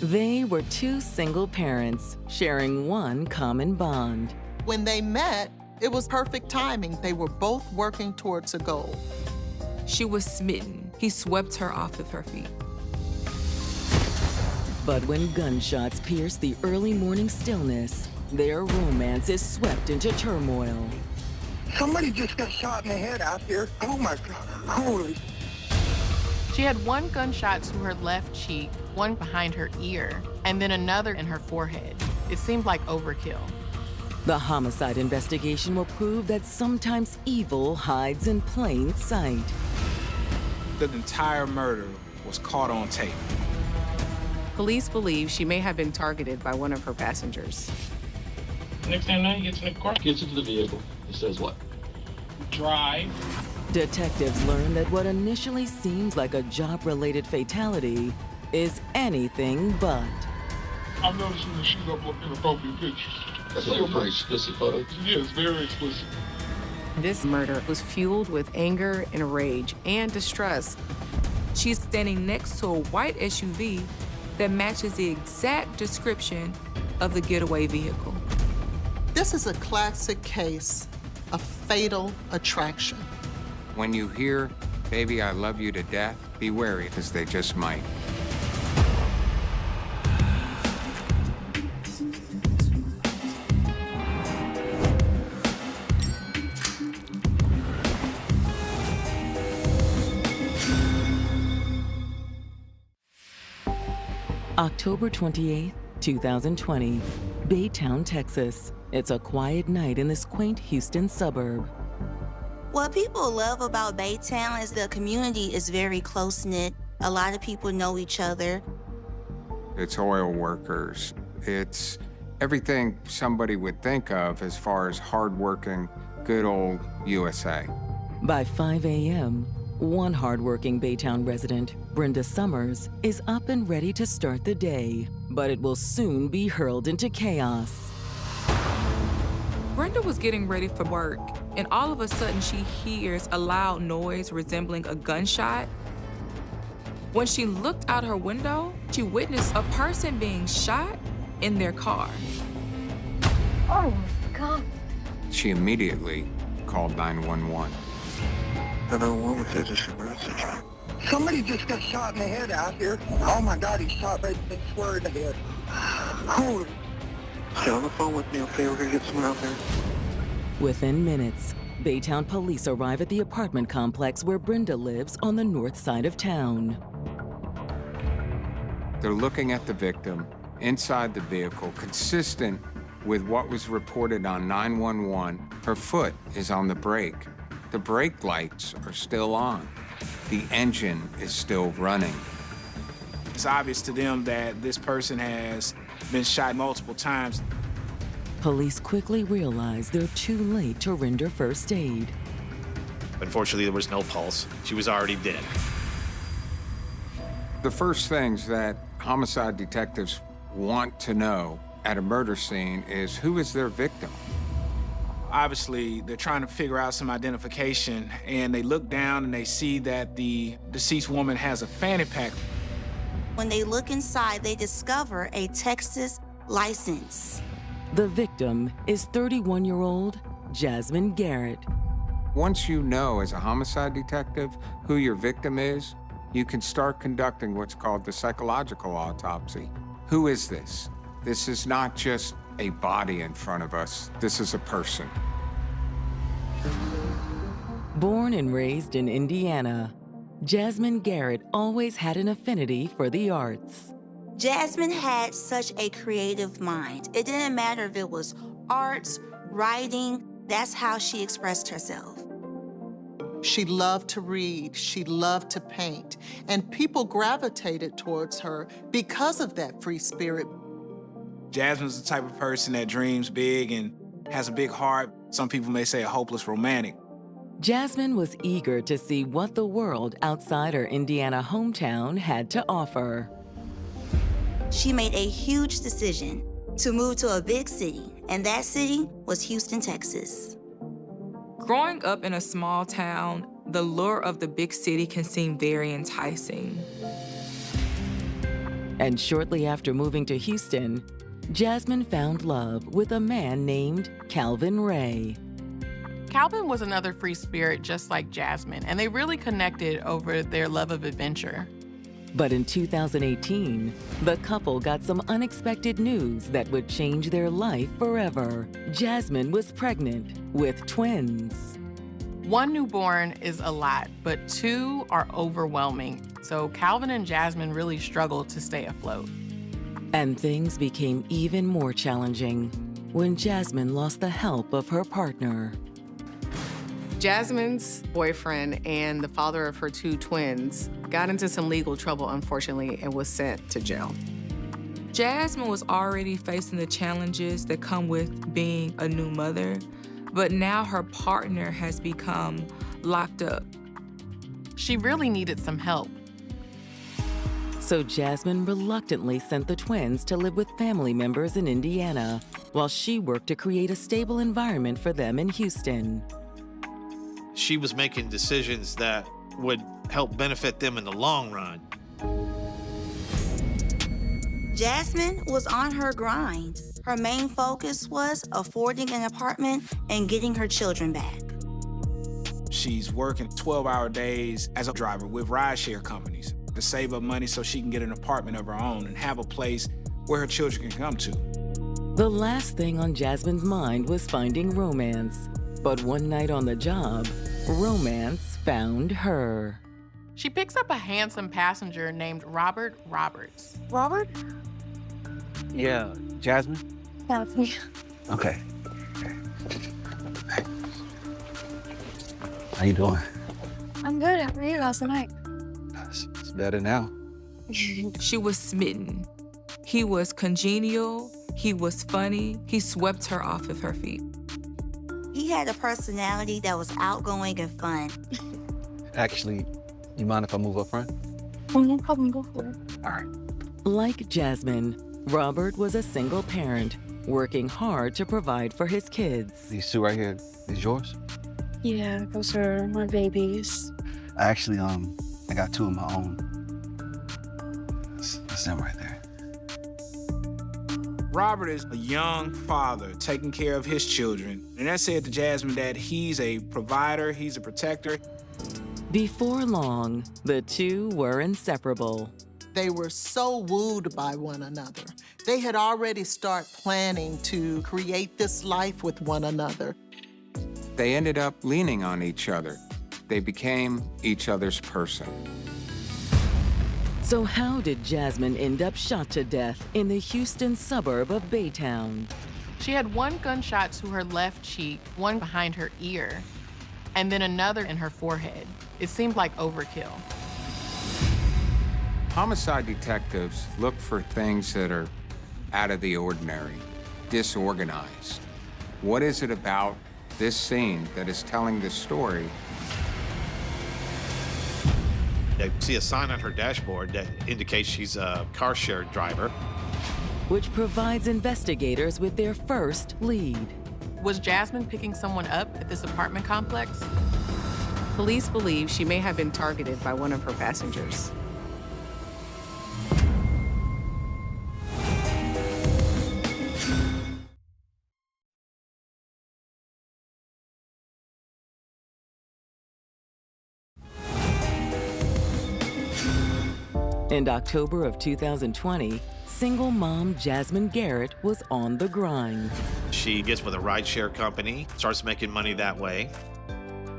They were two single parents sharing one common bond. When they met, it was perfect timing. They were both working towards a goal. She was smitten. He swept her off of her feet. But when gunshots pierce the early morning stillness, their romance is swept into turmoil. Somebody just got shot in the head out here. Oh my God, holy. She had one gunshot to her left cheek, one behind her ear, and then another in her forehead. It seemed like overkill. The homicide investigation will prove that sometimes evil hides in plain sight. The entire murder was caught on tape. Police believe she may have been targeted by one of her passengers. Next thing I know, he gets in the car. Gets into the vehicle. He says what? Drive. Detectives learn that what initially seems like a job-related fatality is anything but. I'm noticing that she's uploading inappropriate pictures. That's like a pretty explicit photo. Yes, very explicit. This murder was fueled with anger and rage and distrust. She's standing next to a white SUV that matches the exact description of the getaway vehicle. This is a classic case of fatal attraction. When you hear, "Baby, I love you to death," be wary, because they just might. October 28, 2020, Baytown, Texas. It's a quiet night in this quaint Houston suburb. What people love about Baytown is the community is very close-knit. A lot of people know each other. It's oil workers. It's everything somebody would think of as far as hardworking, good old USA. By 5 a.m., one hardworking Baytown resident, Brenda Summers, is up and ready to start the day, but it will soon be hurled into chaos. Brenda was getting ready for work, and all of a sudden she hears a loud noise resembling a gunshot. When she looked out her window, she witnessed a person being shot in their car. Oh my God. She immediately called 911. 911 was there, just emergency. Somebody just got shot in the head out here. Oh my God, he's shot right square in the head. Holy. Stay on the phone with me, okay? We're gonna get someone out there. Within minutes, Baytown police arrive at the apartment complex where Brenda lives on the north side of town. They're looking at the victim inside the vehicle, consistent with what was reported on 911. Her foot is on the brake. The brake lights are still on. The engine is still running. It's obvious to them that this person has been shot multiple times. Police quickly realize they're too late to render first aid. Unfortunately, there was no pulse. She was already dead. The first things that homicide detectives want to know at a murder scene is who is their victim. Obviously, they're trying to figure out some identification, and they look down and they see that the deceased woman has a fanny pack. When they look inside, they discover a Texas license. The victim is 31-year-old Jasmine Garrett. Once you know as a homicide detective who your victim is, you can start conducting what's called the psychological autopsy. Who is this? This is not just a body in front of us. This is a person. Born and raised in Indiana, Jasmine Garrett always had an affinity for the arts. Jasmine had such a creative mind. It didn't matter if it was arts, writing, that's how she expressed herself. She loved to read, she loved to paint, and people gravitated towards her because of that free spirit. Jasmine's the type of person that dreams big and has a big heart. Some people may say a hopeless romantic. Jasmine was eager to see what the world outside her Indiana hometown had to offer. She made a huge decision to move to a big city, and that city was Houston, Texas. Growing up in a small town, the lure of the big city can seem very enticing. And shortly after moving to Houston, Jasmine found love with a man named Calvin Ray. Calvin was another free spirit just like Jasmine, and they really connected over their love of adventure. But in 2018, the couple got some unexpected news that would change their life forever. Jasmine was pregnant with twins. One newborn is a lot, but two are overwhelming. So Calvin and Jasmine really struggled to stay afloat. And things became even more challenging when Jasmine lost the help of her partner. Jasmine's boyfriend and the father of her two twins got into some legal trouble, unfortunately, and was sent to jail. Jasmine was already facing the challenges that come with being a new mother, but now her partner has become locked up. She really needed some help. So Jasmine reluctantly sent the twins to live with family members in Indiana, while she worked to create a stable environment for them in Houston. She was making decisions that would help benefit them in the long run. Jasmine was on her grind. Her main focus was affording an apartment and getting her children back. She's working 12-hour days as a driver with rideshare companies to save up money so she can get an apartment of her own and have a place where her children can come to. The last thing on Jasmine's mind was finding romance. But one night on the job, romance found her. She picks up a handsome passenger named Robert Roberts. Robert? Yeah, Jasmine? That's me. Okay. How you doing? I'm good. How are you last night? It's better now. She was smitten. He was congenial. He was funny. He swept her off of her feet. He had a personality that was outgoing and fun. Actually, you mind if I move up front? Oh, no problem. Go for it. All right. Like Jasmine, Robert was a single parent, working hard to provide for his kids. These two right here, these yours? Yeah, those are my babies. I actually, I got two of my own. That's them right there. Robert is a young father taking care of his children. And that said to Jasmine that he's a provider, he's a protector. Before long, the two were inseparable. They were so wooed by one another. They had already started planning to create this life with one another. They ended up leaning on each other. They became each other's person. So how did Jasmine end up shot to death in the Houston suburb of Baytown? She had one gunshot to her left cheek, one behind her ear, and then another in her forehead. It seemed like overkill. Homicide detectives look for things that are out of the ordinary, disorganized. What is it about this scene that is telling this story? I see a sign on her dashboard that indicates she's a car share driver. Which provides investigators with their first lead. Was Jasmine picking someone up at this apartment complex? Police believe she may have been targeted by one of her passengers. In October of 2020, single mom Jasmine Garrett was on the grind. She gets with a rideshare company, starts making money that way.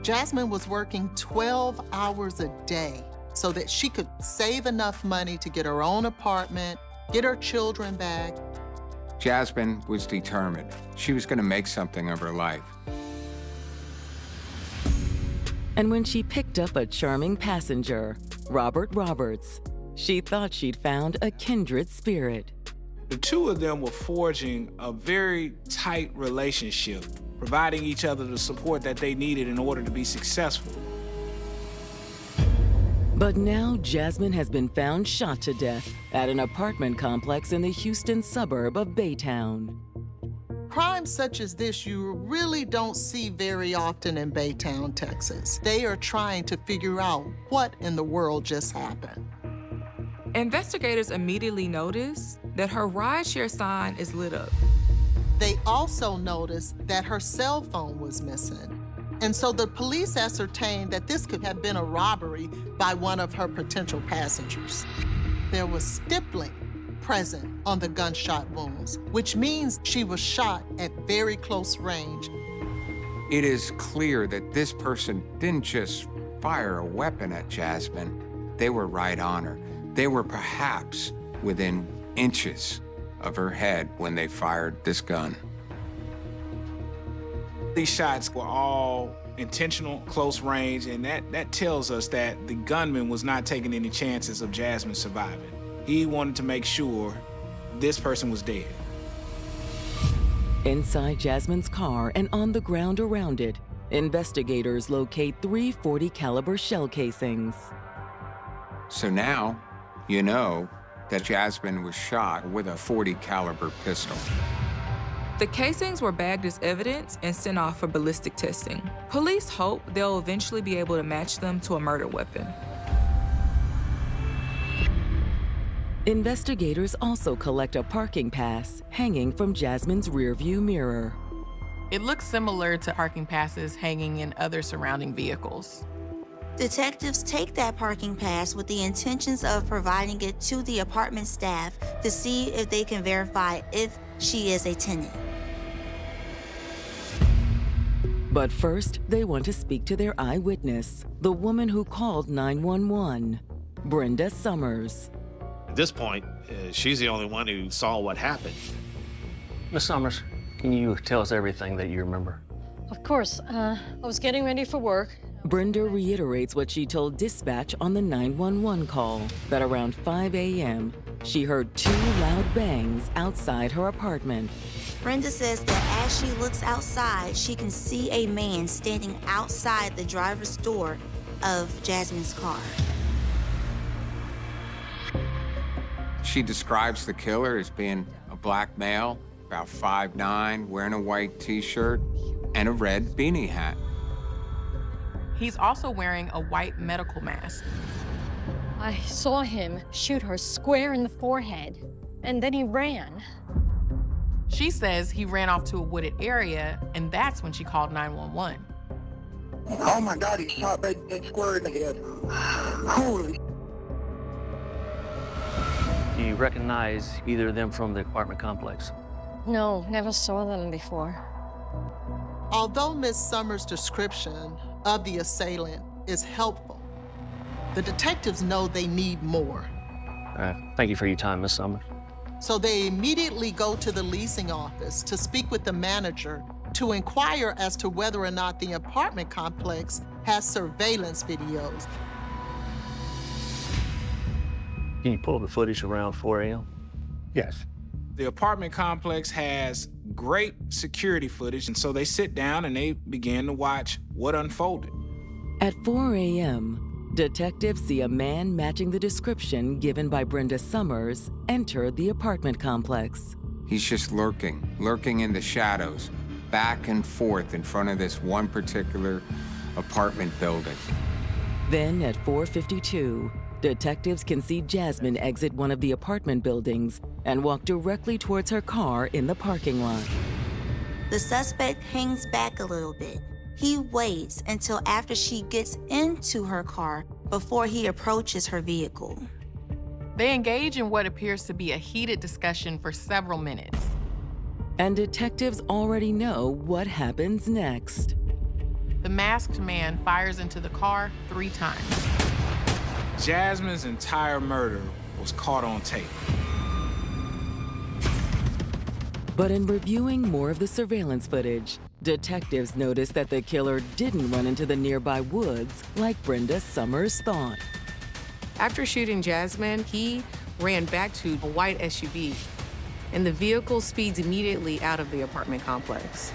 Jasmine was working 12 hours a day so that she could save enough money to get her own apartment, get her children back. Jasmine was determined. She was going to make something of her life. And when she picked up a charming passenger, Robert Roberts, she thought she'd found a kindred spirit. The two of them were forging a very tight relationship, providing each other the support that they needed in order to be successful. But now Jasmine has been found shot to death at an apartment complex in the Houston suburb of Baytown. Crimes such as this you really don't see very often in Baytown, Texas. They are trying to figure out what in the world just happened. Investigators immediately notice that her rideshare sign is lit up. They also noticed that her cell phone was missing. And so the police ascertained that this could have been a robbery by one of her potential passengers. There was stippling present on the gunshot wounds, which means she was shot at very close range. It is clear that this person didn't just fire a weapon at Jasmine. They were right on her. They were perhaps within inches of her head when they fired this gun. These shots were all intentional, close range, and that tells us that the gunman was not taking any chances of Jasmine surviving. He wanted to make sure this person was dead. Inside Jasmine's car and on the ground around it, investigators locate 3 .40 caliber shell casings. So now, you know that Jasmine was shot with a .40 caliber pistol. The casings were bagged as evidence and sent off for ballistic testing. Police hope they'll eventually be able to match them to a murder weapon. Investigators also collect a parking pass hanging from Jasmine's rearview mirror. It looks similar to parking passes hanging in other surrounding vehicles. Detectives take that parking pass with the intentions of providing it to the apartment staff to see if they can verify if she is a tenant. But first, they want to speak to their eyewitness, the woman who called 911, Brenda Summers. At this point, she's the only one who saw what happened. Miss Summers, can you tell us everything that you remember? Of course. I was getting ready for work. Brenda reiterates what she told dispatch on the 911 call, that around 5 a.m., she heard 2 loud bangs outside her apartment. Brenda says that as she looks outside, she can see a man standing outside the driver's door of Jasmine's car. She describes the killer as being a black male, about 5'9", wearing a white t-shirt and a red beanie hat. He's also wearing a white medical mask. I saw him shoot her square in the forehead, and then he ran. She says he ran off to a wooded area, and that's when she called 911. Oh my God, he shot right square in the head. Holy. Do you recognize either of them from the apartment complex? No, never saw them before. Although Ms. Summers' description of the assailant is helpful, the detectives know they need more. Thank you for your time, Miss Summers. So they immediately go to the leasing office to speak with the manager to inquire as to whether or not the apartment complex has surveillance videos. Can you pull up the footage around 4 a.m.? Yes. The apartment complex has great security footage, and so they sit down and they begin to watch what unfolded. At 4 a.m., detectives see a man matching the description given by Brenda Summers enter the apartment complex. He's just lurking in the shadows, back and forth in front of this one particular apartment building. Then at 4:52, detectives can see Jasmine exit one of the apartment buildings and walk directly towards her car in the parking lot. The suspect hangs back a little bit. He waits until after she gets into her car before he approaches her vehicle. They engage in what appears to be a heated discussion for several minutes. And detectives already know what happens next. The masked man fires into the car 3 times. Jasmine's entire murder was caught on tape. But in reviewing more of the surveillance footage, detectives noticed that the killer didn't run into the nearby woods like Brenda Summers thought. After shooting Jasmine, he ran back to a white SUV, and the vehicle speeds immediately out of the apartment complex.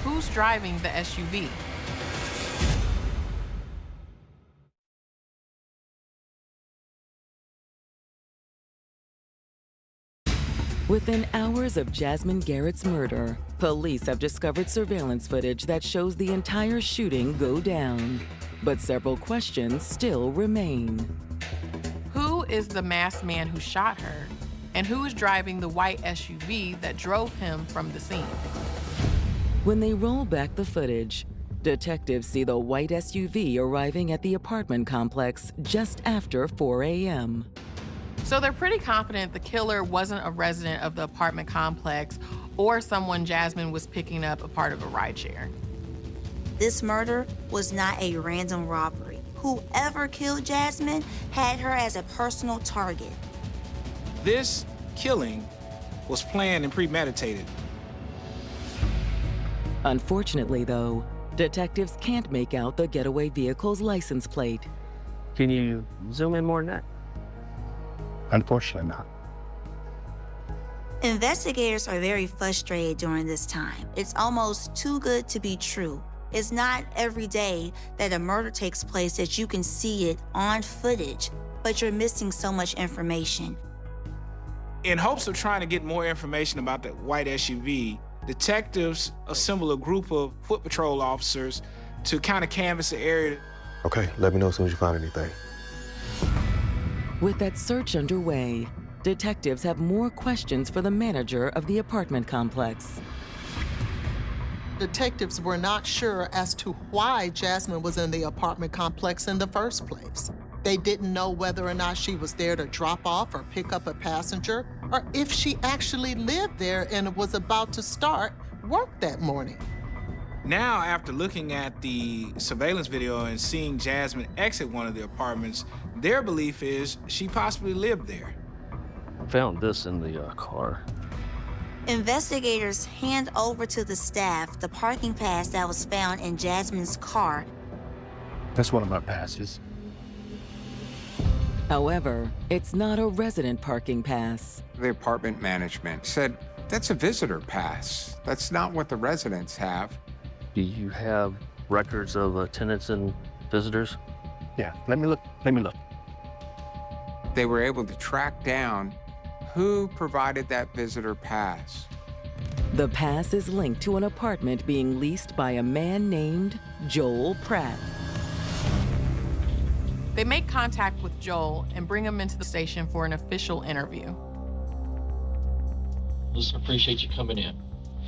Who's driving the SUV? Within hours of Jasmine Garrett's murder, police have discovered surveillance footage that shows the entire shooting go down. But several questions still remain. Who is the masked man who shot her, and who is driving the white SUV that drove him from the scene. When they roll back the footage, detectives see the white SUV arriving at the apartment complex just after 4 a.m. So they're pretty confident the killer wasn't a resident of the apartment complex or someone Jasmine was picking up a part of a rideshare. This murder was not a random robbery. Whoever killed Jasmine had her as a personal target. This killing was planned and premeditated. Unfortunately, though, detectives can't make out the getaway vehicle's license plate. Can you zoom in more than that? Unfortunately not. Investigators are very frustrated during this time. It's almost too good to be true. It's not every day that a murder takes place that you can see it on footage, but you're missing so much information. In hopes of trying to get more information about that white SUV, detectives assemble a group of foot patrol officers to kind of canvass the area. Okay, let me know as soon as you find anything. With that search underway, detectives have more questions for the manager of the apartment complex. Detectives were not sure as to why Jasmine was in the apartment complex in the first place. They didn't know whether or not she was there to drop off or pick up a passenger, or if she actually lived there and was about to start work that morning. Now, after looking at the surveillance video and seeing Jasmine exit one of the apartments, their belief is she possibly lived there. Found this in the car. Investigators hand over to the staff the parking pass that was found in Jasmine's car. That's one of my passes. However, it's not a resident parking pass. The apartment management said, that's a visitor pass. That's not what the residents have. Do you have records of tenants and visitors? Yeah, let me look. They were able to track down who provided that visitor pass. The pass is linked to an apartment being leased by a man named Joel Pratt. They make contact with Joel and bring him into the station for an official interview. Listen, appreciate you coming in.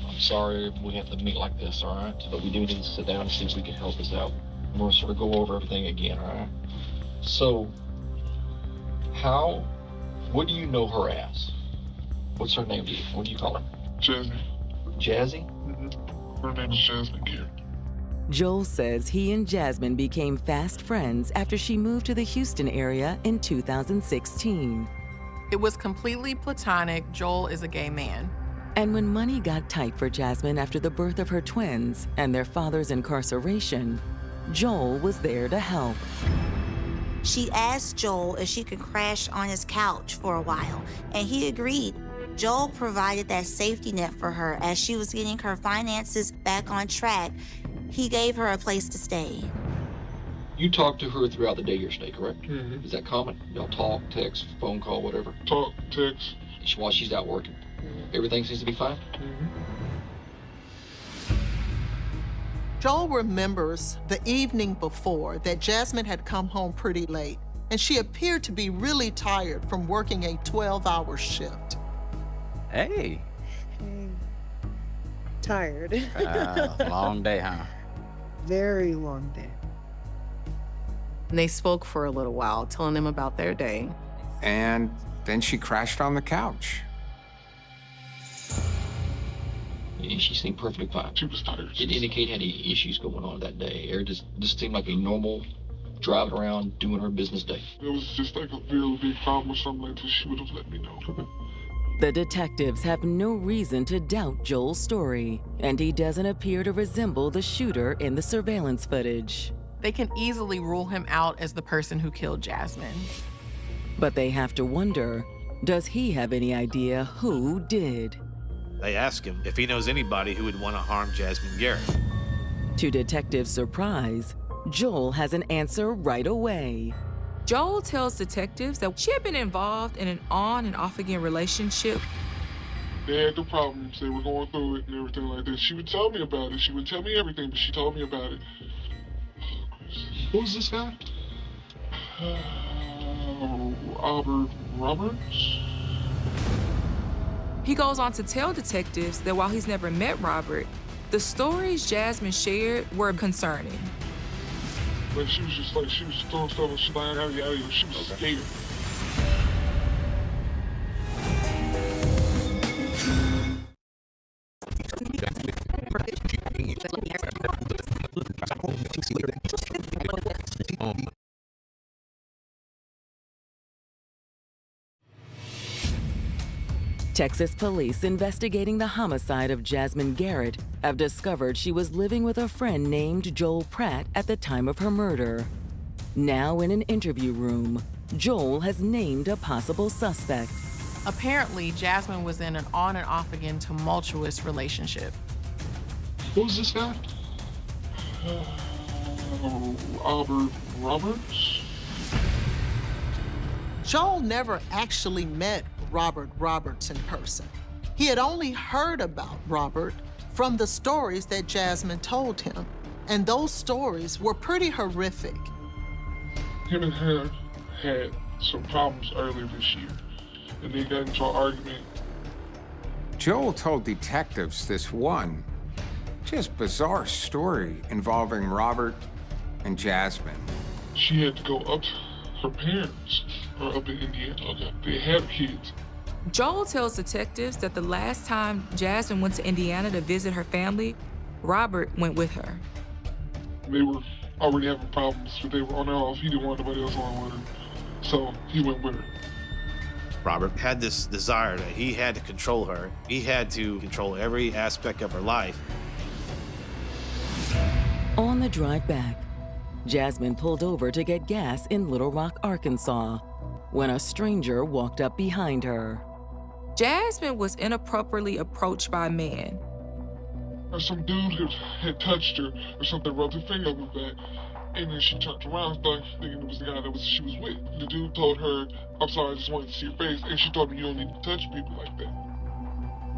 I'm sorry we have to meet like this, all right? But we do need to sit down and see if we can help us out. We're gonna sort of go over everything again, all right? So, what do you know her as? What's her name? What do you call her? Jazzy. Jazzy? Mm-hmm. Her name is Jasmine Gear. Joel says he and Jasmine became fast friends after she moved to the Houston area in 2016. It was completely platonic. Joel is a gay man. And when money got tight for Jasmine after the birth of her twins and their father's incarceration, Joel was there to help. She asked Joel if she could crash on his couch for a while, and he agreed. Joel provided that safety net for her as she was getting her finances back on track. He gave her a place to stay. You talk to her throughout the day of your stay, correct? Mm-hmm. Is that common? Y'all talk, text, phone call, whatever? Talk, text. While she's out working. Everything seems to be fine? Mm-hmm. Joel remembers the evening before that Jasmine had come home pretty late, and she appeared to be really tired from working a 12-hour shift. Hey. Tired. Long day, huh? Very long day. And they spoke for a little while, telling him about their day. And then she crashed on the couch. Yeah, she seemed perfectly fine. She was tired. Didn't indicate any issues going on that day. Or just seemed like a normal driving around, doing her business day. It was just like a real big problem or something like this. She would have let me know. The detectives have no reason to doubt Joel's story, and he doesn't appear to resemble the shooter in the surveillance footage. They can easily rule him out as the person who killed Jasmine. But they have to wonder, does he have any idea who did? They ask him if he knows anybody who would want to harm Jasmine Garrett. To detectives' surprise, Joel has an answer right away. Joel tells detectives that she had been involved in an on and off again relationship. They had the problems. They were going through it and everything like that. She would tell me about it. She wouldn't tell me everything, but she told me about it. Who's this guy? Albert Roberts? He goes on to tell detectives that while he's never met Robert, the stories Jasmine shared were concerning. Like, she was just like, she was throwing stuff and she's like, I gotta get out of here. She was scared. Texas police investigating the homicide of Jasmine Garrett have discovered she was living with a friend named Joel Pratt at the time of her murder. Now in an interview room, Joel has named a possible suspect. Apparently, Jasmine was in an on and off again tumultuous relationship. Who's this guy? Albert Roberts? Joel never actually met Robert Roberts in person. He had only heard about Robert from the stories that Jasmine told him, and those stories were pretty horrific. Him and her had some problems earlier this year, and they got into an argument. Joel told detectives this one, just bizarre story involving Robert and Jasmine. She had to go up, her parents are up in Indiana. Okay. They have kids. Joel tells detectives that the last time Jasmine went to Indiana to visit her family, Robert went with her. They were already having problems, but they were on their off. He didn't want nobody else along with her, so he went with her. Robert had this desire that he had to control her. He had to control every aspect of her life. On the drive back, Jasmine pulled over to get gas in Little Rock, Arkansas, when a stranger walked up behind her. Jasmine was inappropriately approached by a man. Or some dude had touched her or something, rubbed her finger up her back, and then she turned around, started thinking it was the guy that she was with. The dude told her, I'm sorry, I just wanted to see your face, and she told me you don't need to touch people like that.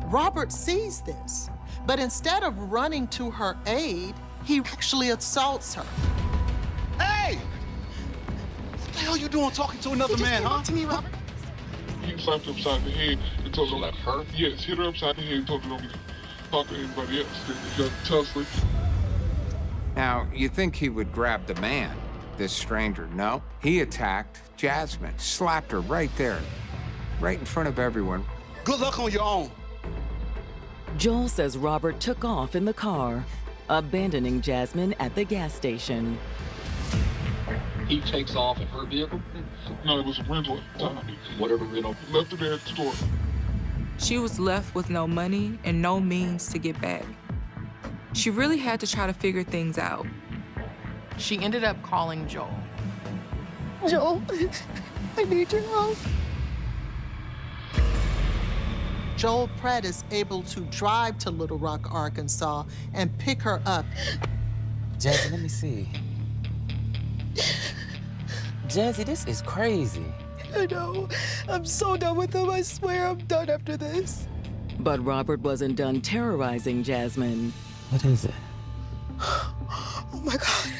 Robert sees this, but instead of running to her aid, he actually assaults her. Hey! What the hell you doing talking to another man, huh? To me, Robert. He slapped her upside the head and told her, like, her? Yes, hit her upside the head and told her don't talk to anybody else. Then he got tussling. Now, you think he would grab the man, this stranger? No. He attacked Jasmine, slapped her right there, right in front of everyone. Good luck on your own. Joel says Robert took off in the car, abandoning Jasmine at the gas station. He takes off in her vehicle? No, it was a rental at the time. Whatever rental. Left her there at the store. She was left with no money and no means to get back. She really had to try to figure things out. She ended up calling Joel. Joel, I need your help. Joel Pratt is able to drive to Little Rock, Arkansas, and pick her up. Jazzy, let me see. Jazzy, this is crazy. I know. I'm so done with him. I swear I'm done after this. But Robert wasn't done terrorizing Jasmine. What is it? Oh my God.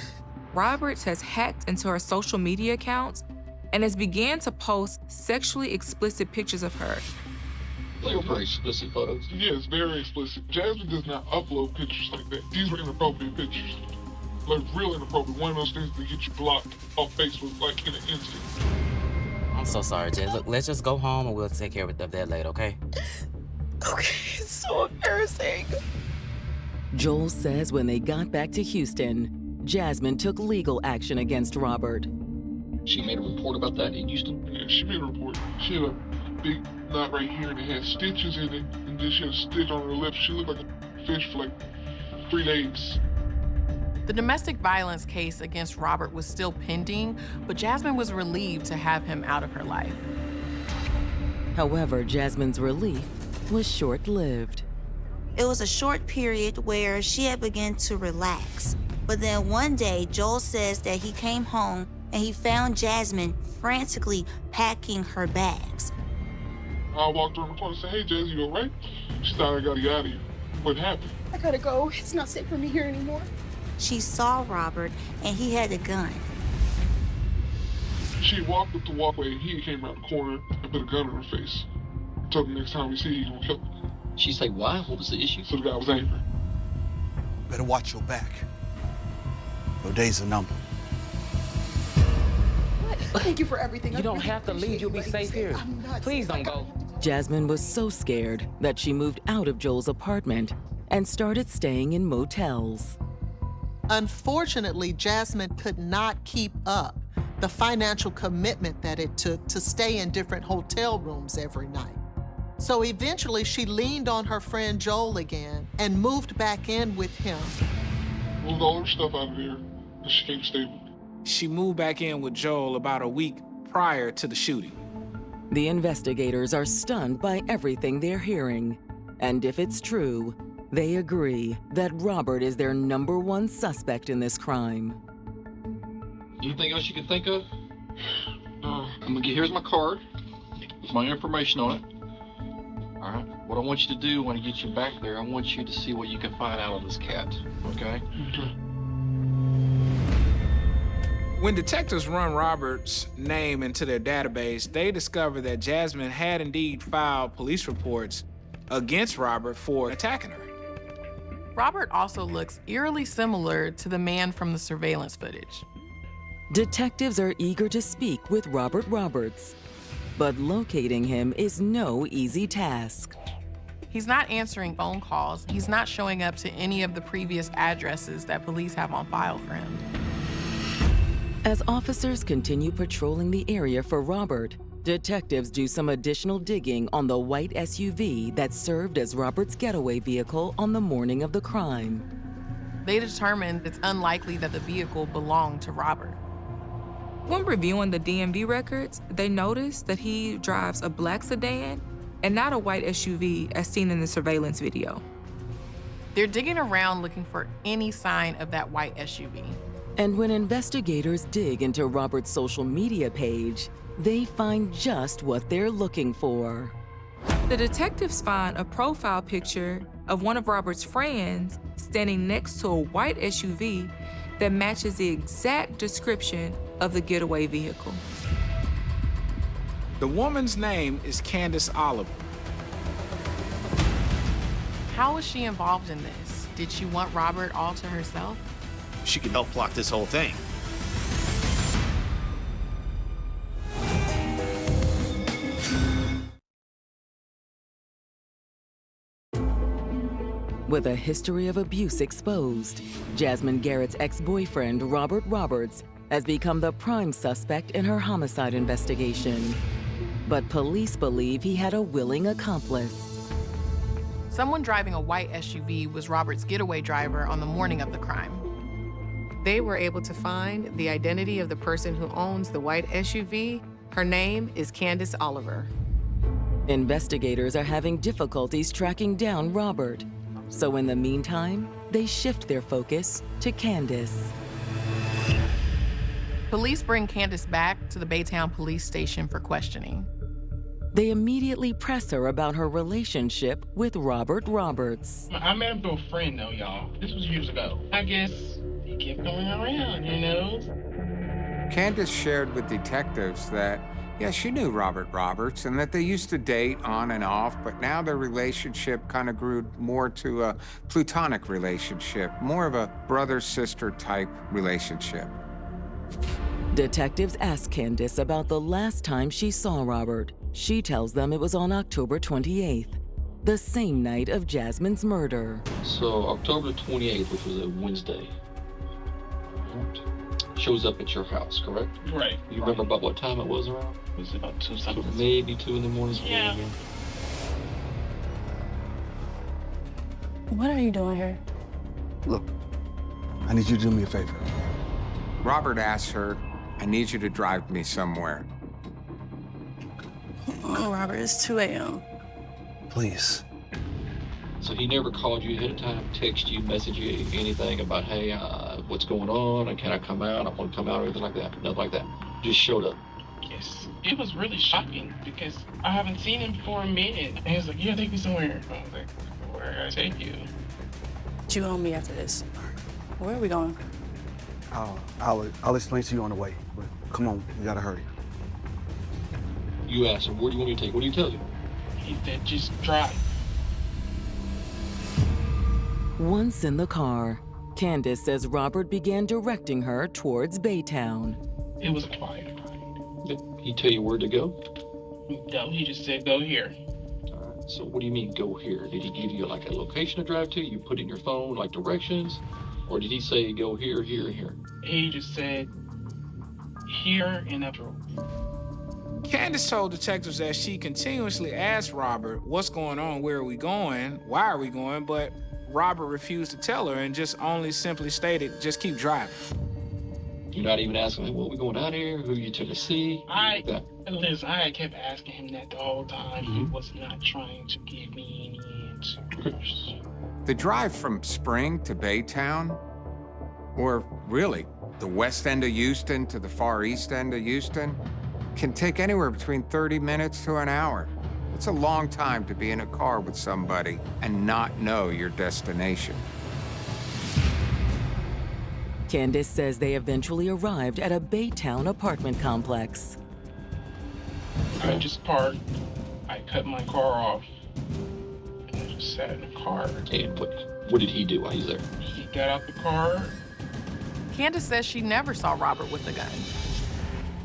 Roberts has hacked into her social media accounts and has began to post sexually explicit pictures of her. Like very explicit photos? Yes, very explicit. Jasmine does not upload pictures like that. These were inappropriate pictures. Like, real inappropriate. One of those things that get you blocked off Facebook, like, in an instant. I'm so sorry, Jay. Look, let's just go home and we'll take care of that later, okay? Okay, it's so embarrassing. Joel says when they got back to Houston, Jasmine took legal action against Robert. She made a report about that in Houston? Yeah, she made a report. She had a big knot right here and it had stitches in it, and then she had a stitch on her lips. She looked like a fish for like 3 days. The domestic violence case against Robert was still pending, but Jasmine was relieved to have him out of her life. However, Jasmine's relief was short-lived. It was a short period where she had begun to relax. But then one day, Joel says that he came home and he found Jasmine frantically packing her bags. I walked around the corner and said, hey, Jazz, you all right? She said, I gotta get out of here. What happened? I gotta go. It's not safe for me here anymore. She saw Robert and he had a gun. She walked up the walkway and he came around the corner and put a gun in her face. Told him next time we see you, he's gonna kill her. She say why? What was the issue? So the guy was angry. Better watch your back. Your days are numbered. Thank you for everything. You don't have to leave. You'll be safe here. Please don't go. Jasmine was so scared that she moved out of Joel's apartment and started staying in motels. Unfortunately, Jasmine could not keep up the financial commitment that it took to stay in different hotel rooms every night. So eventually she leaned on her friend Joel again and moved back in with him. Moved all her stuff out of there, and she came to stay with me. She moved back in with Joel about a week prior to the shooting. The investigators are stunned by everything they're hearing. And if it's true, they agree that Robert is their #1 suspect in this crime. Anything else you can think of? Here's my card with my information on it. All right. What I want you to do when I get you back there, I want you to see what you can find out of this cat. Okay? When detectives run Robert's name into their database, they discover that Jasmine had indeed filed police reports against Robert for attacking her. Robert also looks eerily similar to the man from the surveillance footage. Detectives are eager to speak with Robert Roberts, but locating him is no easy task. He's not answering phone calls. He's not showing up to any of the previous addresses that police have on file for him. As officers continue patrolling the area for Robert, detectives do some additional digging on the white SUV that served as Robert's getaway vehicle on the morning of the crime. They determined it's unlikely that the vehicle belonged to Robert. When reviewing the DMV records, they noticed that he drives a black sedan and not a white SUV as seen in the surveillance video. They're digging around looking for any sign of that white SUV. And when investigators dig into Robert's social media page, they find just what they're looking for. The detectives find a profile picture of one of Robert's friends standing next to a white SUV that matches the exact description of the getaway vehicle. The woman's name is Candace Oliver. How was she involved in this? Did she want Robert all to herself? She could help plot this whole thing. With a history of abuse exposed, Jasmine Garrett's ex-boyfriend, Robert Roberts, has become the prime suspect in her homicide investigation. But police believe he had a willing accomplice. Someone driving a white SUV was Robert's getaway driver on the morning of the crime. They were able to find the identity of the person who owns the white SUV. Her name is Candace Oliver. Investigators are having difficulties tracking down Robert. So in the meantime, they shift their focus to Candace. Police bring Candace back to the Baytown police station for questioning. They immediately press her about her relationship with Robert Roberts. I met him through a friend, though, y'all. This was years ago. I guess he kept going around, you know? Candace shared with detectives that, yeah, she knew Robert Roberts and that they used to date on and off, but now their relationship kind of grew more to a platonic relationship, more of a brother-sister type relationship. Detectives ask Candace about the last time she saw Robert. She tells them it was on October 28th, the same night of Jasmine's murder. So October 28th, which was a Wednesday, shows up at your house, correct? Right. You remember about what time it was around? It was about 2 something. So maybe 2 in the morning. Yeah. What are you doing here? Look, I need you to do me a favor. Robert asks her, I need you to drive me somewhere. Oh, Robert, it's 2 a.m. Please. So he never called you ahead of time, text you, message you, anything about, hey, what's going on, and can I come out? I want to come out, or anything like that. Nothing like that. Just showed up. Yes. It was really shocking because I haven't seen him for a minute. And he was like, yeah, take me somewhere. I was like, where can I take you? But you owe me after this. Where are we going? I'll explain to you on the way, but come on, we gotta hurry. You asked him, where do you want me to take? What do you tell you? He said, just drive. Once in the car, Candace says Robert began directing her towards Baytown. It was a quiet ride. Did he tell you where to go? No, he just said, go here. All right, so what do you mean, go here? Did he give you like a location to drive to? You put in your phone, like directions? Or did he say, go here, here, and here? He just said, here and up. Candace told detectives that she continuously asked Robert, what's going on, where are we going, why are we going, but Robert refused to tell her and just only simply stated, just keep driving. You're not even asking him, well, we going out here, who you took to see? Listen, I kept asking him that the whole time. He was not trying to give me any answers. The drive from Spring to Baytown, or really, the west end of Houston to the far east end of Houston, can take anywhere between 30 minutes to an hour. It's a long time to be in a car with somebody and not know your destination. Candace says they eventually arrived at a Baytown apartment complex. I just parked. I cut my car off. And I just sat in the car. And what did he do while he was there? He got out the car. Candace says she never saw Robert with a gun.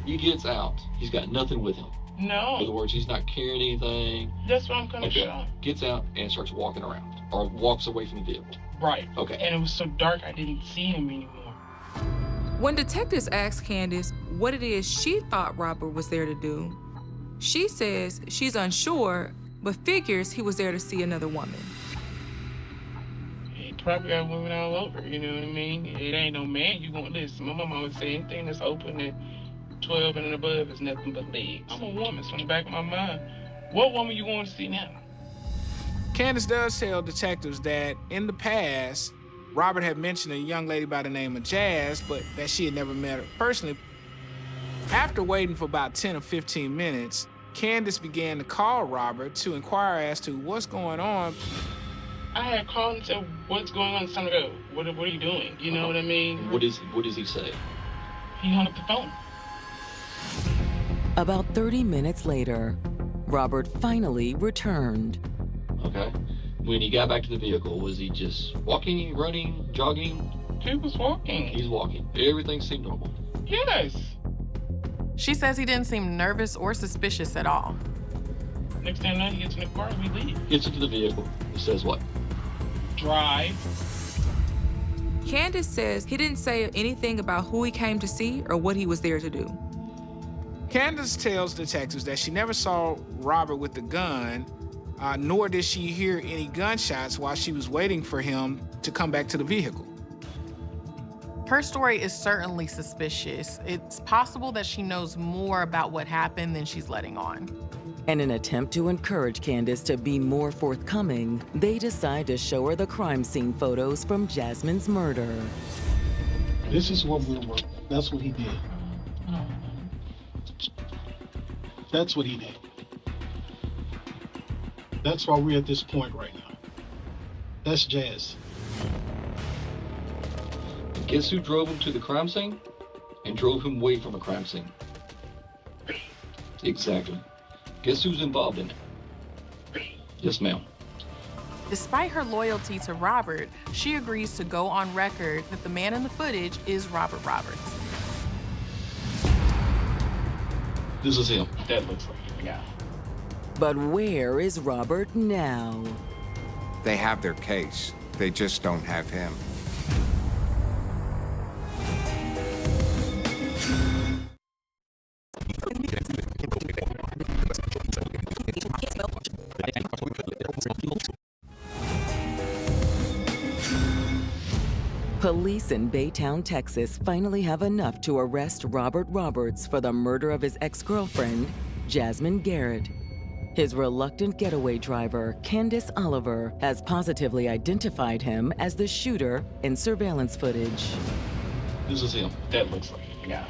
He gets out. He's got nothing with him. No. In other words, he's not carrying anything. That's what I'm kind of shocked. Gets out and starts walking around, or walks away from the vehicle. Right. Okay. And it was so dark, I didn't see him anymore. When detectives asked Candace what it is she thought Robert was there to do, she says she's unsure, but figures he was there to see another woman. He probably got women all over, you know what I mean? It ain't no man you want this. My mama always say anything that's open at 12 and above is nothing but legs. I'm a woman, so in the back of my mind, what woman you want to see now? Candace does tell detectives that in the past, Robert had mentioned a young lady by the name of Jazz, but that she had never met her personally. After waiting for about 10 or 15 minutes, Candace began to call Robert to inquire as to what's going on. I had called and said, what's going on? It's time to go. What are you doing? You know what I mean? What does he say? He hung up the phone. About 30 minutes later, Robert finally returned. Okay. When he got back to the vehicle, was he just walking, running, jogging? He was walking. He's walking. Everything seemed normal. Yes. She says he didn't seem nervous or suspicious at all. Next thing I know, he gets in the car and we leave. Gets into the vehicle. He says what? Drive. Candace says he didn't say anything about who he came to see or what he was there to do. Candace tells detectives that she never saw Robert with the gun, nor did she hear any gunshots while she was waiting for him to come back to the vehicle. Her story is certainly suspicious. It's possible that she knows more about what happened than she's letting on. In an attempt to encourage Candace to be more forthcoming, they decide to show her the crime scene photos from Jasmine's murder. This is what we're working. That's what he did. That's what he did. That's why we're at this point right now. That's Jazz. Guess who drove him to the crime scene and drove him away from a crime scene? Exactly. Guess who's involved in it? Yes, ma'am. Despite her loyalty to Robert, she agrees to go on record that the man in the footage is Robert Roberts. This is him. That looks like him, yeah. But where is Robert now? They have their case. They just don't have him. Police in Baytown, Texas finally have enough to arrest Robert Roberts for the murder of his ex-girlfriend, Jasmine Garrett. His reluctant getaway driver, Candace Oliver, has positively identified him as the shooter in surveillance footage. This is him. That looks like him, yeah.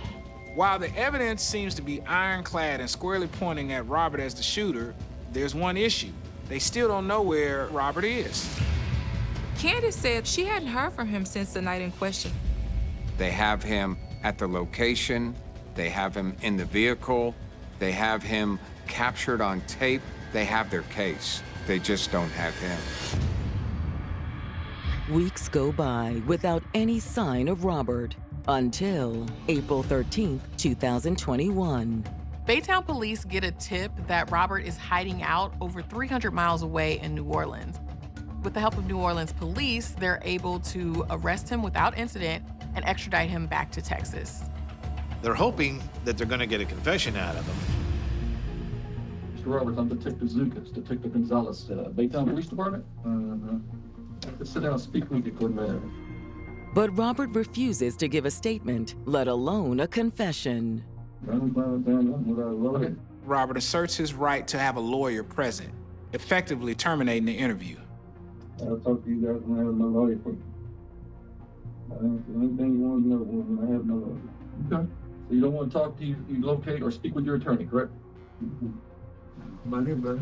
While the evidence seems to be ironclad and squarely pointing at Robert as the shooter, there's one issue. They still don't know where Robert is. Candace said she hadn't heard from him since the night in question. They have him at the location. They have him in the vehicle. They have him captured on tape, they have their case. They just don't have him. Weeks go by without any sign of Robert until April 13th, 2021. Baytown police get a tip that Robert is hiding out over 300 miles away in New Orleans. With the help of New Orleans police, they're able to arrest him without incident and extradite him back to Texas. They're hoping that they're going to get a confession out of him. Mr. Roberts, I'm Detective Zukas, Detective Gonzalez, Baytown Police Department. Let's sit down and speak with you for a minute. But Robert refuses to give a statement, let alone a confession. Robert asserts his right to have a lawyer present, effectively terminating the interview. I'll talk to you guys when I have my lawyer for you. Anything you want to know when I have no lawyer. Okay. So you don't want to talk to you locate or speak with your attorney, correct? My name, buddy.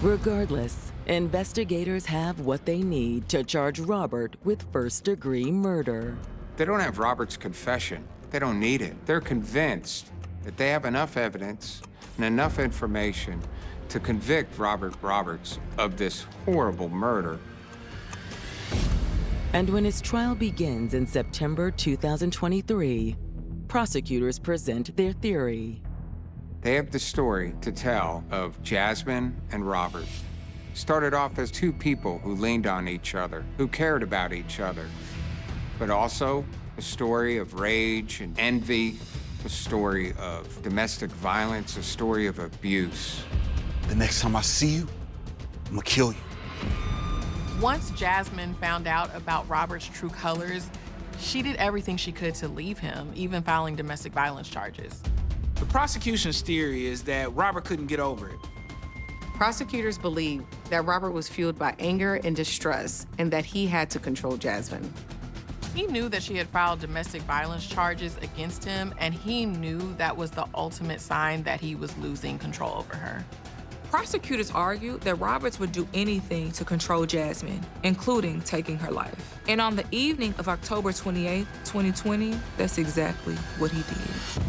Regardless, investigators have what they need to charge Robert with first-degree murder. They don't have Robert's confession. They don't need it. They're convinced that they have enough evidence and enough information to convict Robert Roberts of this horrible murder. And when his trial begins in September 2023, prosecutors present their theory. They have the story to tell of Jasmine and Robert. Started off as two people who leaned on each other, who cared about each other, but also a story of rage and envy, a story of domestic violence, a story of abuse. The next time I see you, I'm gonna kill you. Once Jasmine found out about Robert's true colors, she did everything she could to leave him, even filing domestic violence charges. The prosecution's theory is that Robert couldn't get over it. Prosecutors believe that Robert was fueled by anger and distress and that he had to control Jasmine. He knew that she had filed domestic violence charges against him, and he knew that was the ultimate sign that he was losing control over her. Prosecutors argued that Roberts would do anything to control Jasmine, including taking her life. And on the evening of October 28, 2020, that's exactly what he did.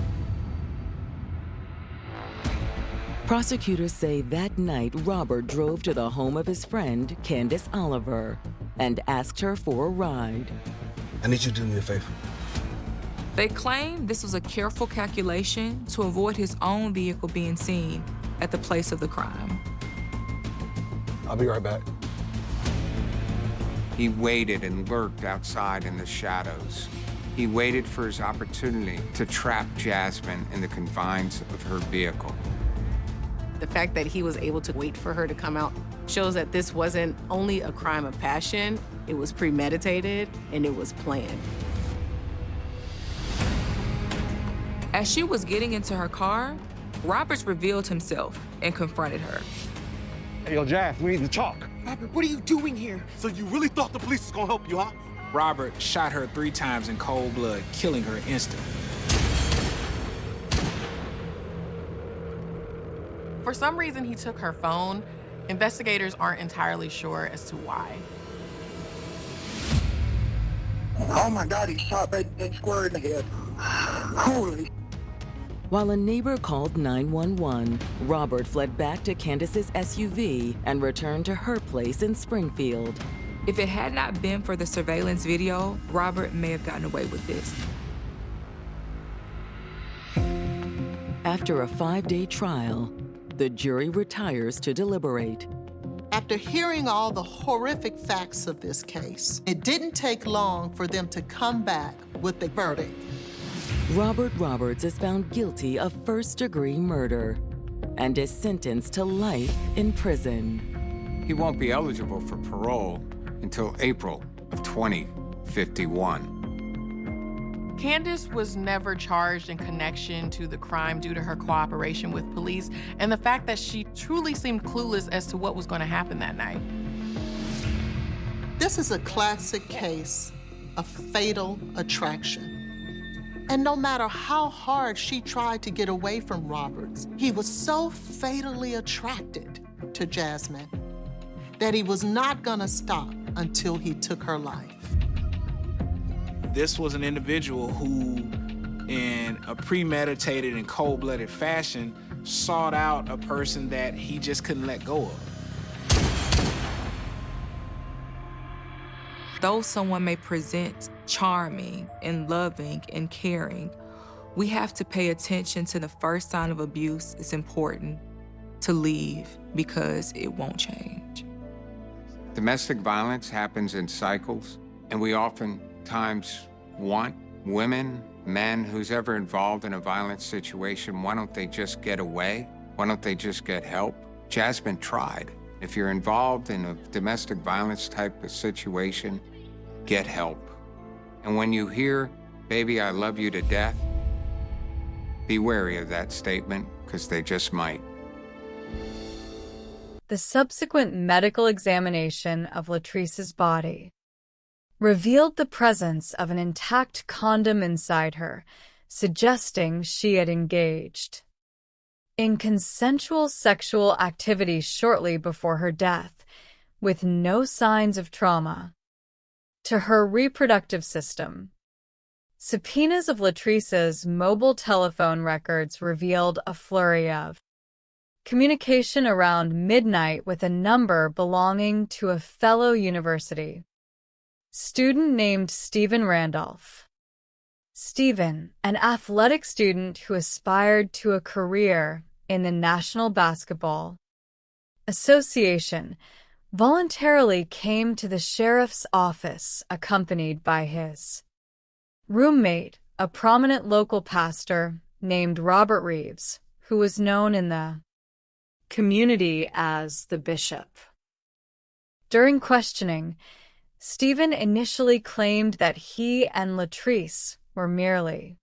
Prosecutors say that night Robert drove to the home of his friend, Candace Oliver, and asked her for a ride. I need you to do me a favor. They claim this was a careful calculation to avoid his own vehicle being seen at the place of the crime. I'll be right back. He waited and lurked outside in the shadows. He waited for his opportunity to trap Jasmine in the confines of her vehicle. The fact that he was able to wait for her to come out shows that this wasn't only a crime of passion, it was premeditated and it was planned. As she was getting into her car, Roberts revealed himself and confronted her. Hey, yo, Jazz, we need to talk. Robert, what are you doing here? So you really thought the police was gonna help you, huh? Robert shot her 3 times in cold blood, killing her instantly. For some reason, he took her phone. Investigators aren't entirely sure as to why. Oh my God, he shot right square in the head. Holy. While a neighbor called 911, Robert fled back to Candace's SUV and returned to her place in Springfield. If it had not been for the surveillance video, Robert may have gotten away with this. After a 5-day trial, the jury retires to deliberate. After hearing all the horrific facts of this case, it didn't take long for them to come back with the verdict. Robert Roberts is found guilty of first-degree murder and is sentenced to life in prison. He won't be eligible for parole until April of 2051. Candace was never charged in connection to the crime due to her cooperation with police and the fact that she truly seemed clueless as to what was going to happen that night. This is a classic case of fatal attraction. And no matter how hard she tried to get away from Roberts, he was so fatally attracted to Jasmine that he was not gonna stop until he took her life. This was an individual who in a premeditated and cold-blooded fashion, sought out a person that he just couldn't let go of. Though someone may present charming and loving and caring, we have to pay attention to the first sign of abuse. It's important to leave because it won't change. Domestic violence happens in cycles, and we oftentimes want women, men, who's ever involved in a violent situation, why don't they just get away? Why don't they just get help? Jasmine tried. If you're involved in a domestic violence type of situation, get help. And when you hear, "Baby, I love you to death," be wary of that statement, because they just might. The subsequent medical examination of Latrice's body revealed the presence of an intact condom inside her, suggesting she had engaged in consensual sexual activity shortly before her death, with no signs of trauma to her reproductive system. Subpoenas of Latrice's mobile telephone records revealed a flurry of communication around midnight with a number belonging to a fellow university student named Stephen Randolph. Stephen, an athletic student who aspired to a career in the National Basketball Association, voluntarily came to the sheriff's office accompanied by his roommate, a prominent local pastor named Robert Reeves, who was known in the community as the Bishop. During questioning, Stephen initially claimed that he and Latrice were merely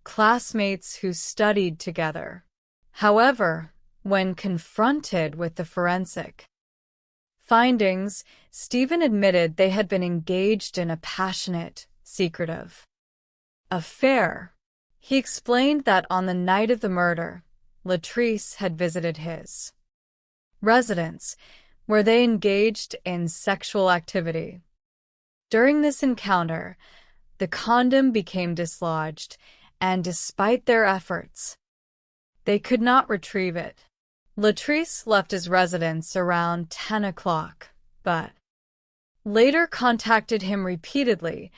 classmates who studied together. However, when confronted with the forensic findings, Stephen admitted they had been engaged in a passionate, secretive affair. He explained that on the night of the murder, Latrice had visited his residence, where they engaged in sexual activity. During this encounter, the condom became dislodged, and despite their efforts, they could not retrieve it. Latrice left his residence around 10 o'clock, but later contacted him repeatedly,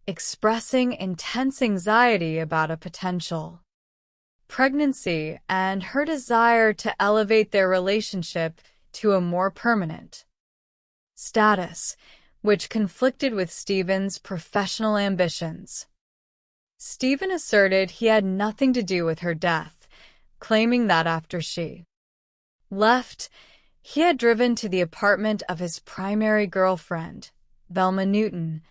expressing intense anxiety about a potential pregnancy and her desire to elevate their relationship to a more permanent status, which conflicted with Stephen's professional ambitions. Stephen asserted he had nothing to do with her death, claiming that after she left, he had driven to the apartment of his primary girlfriend, Velma Newton,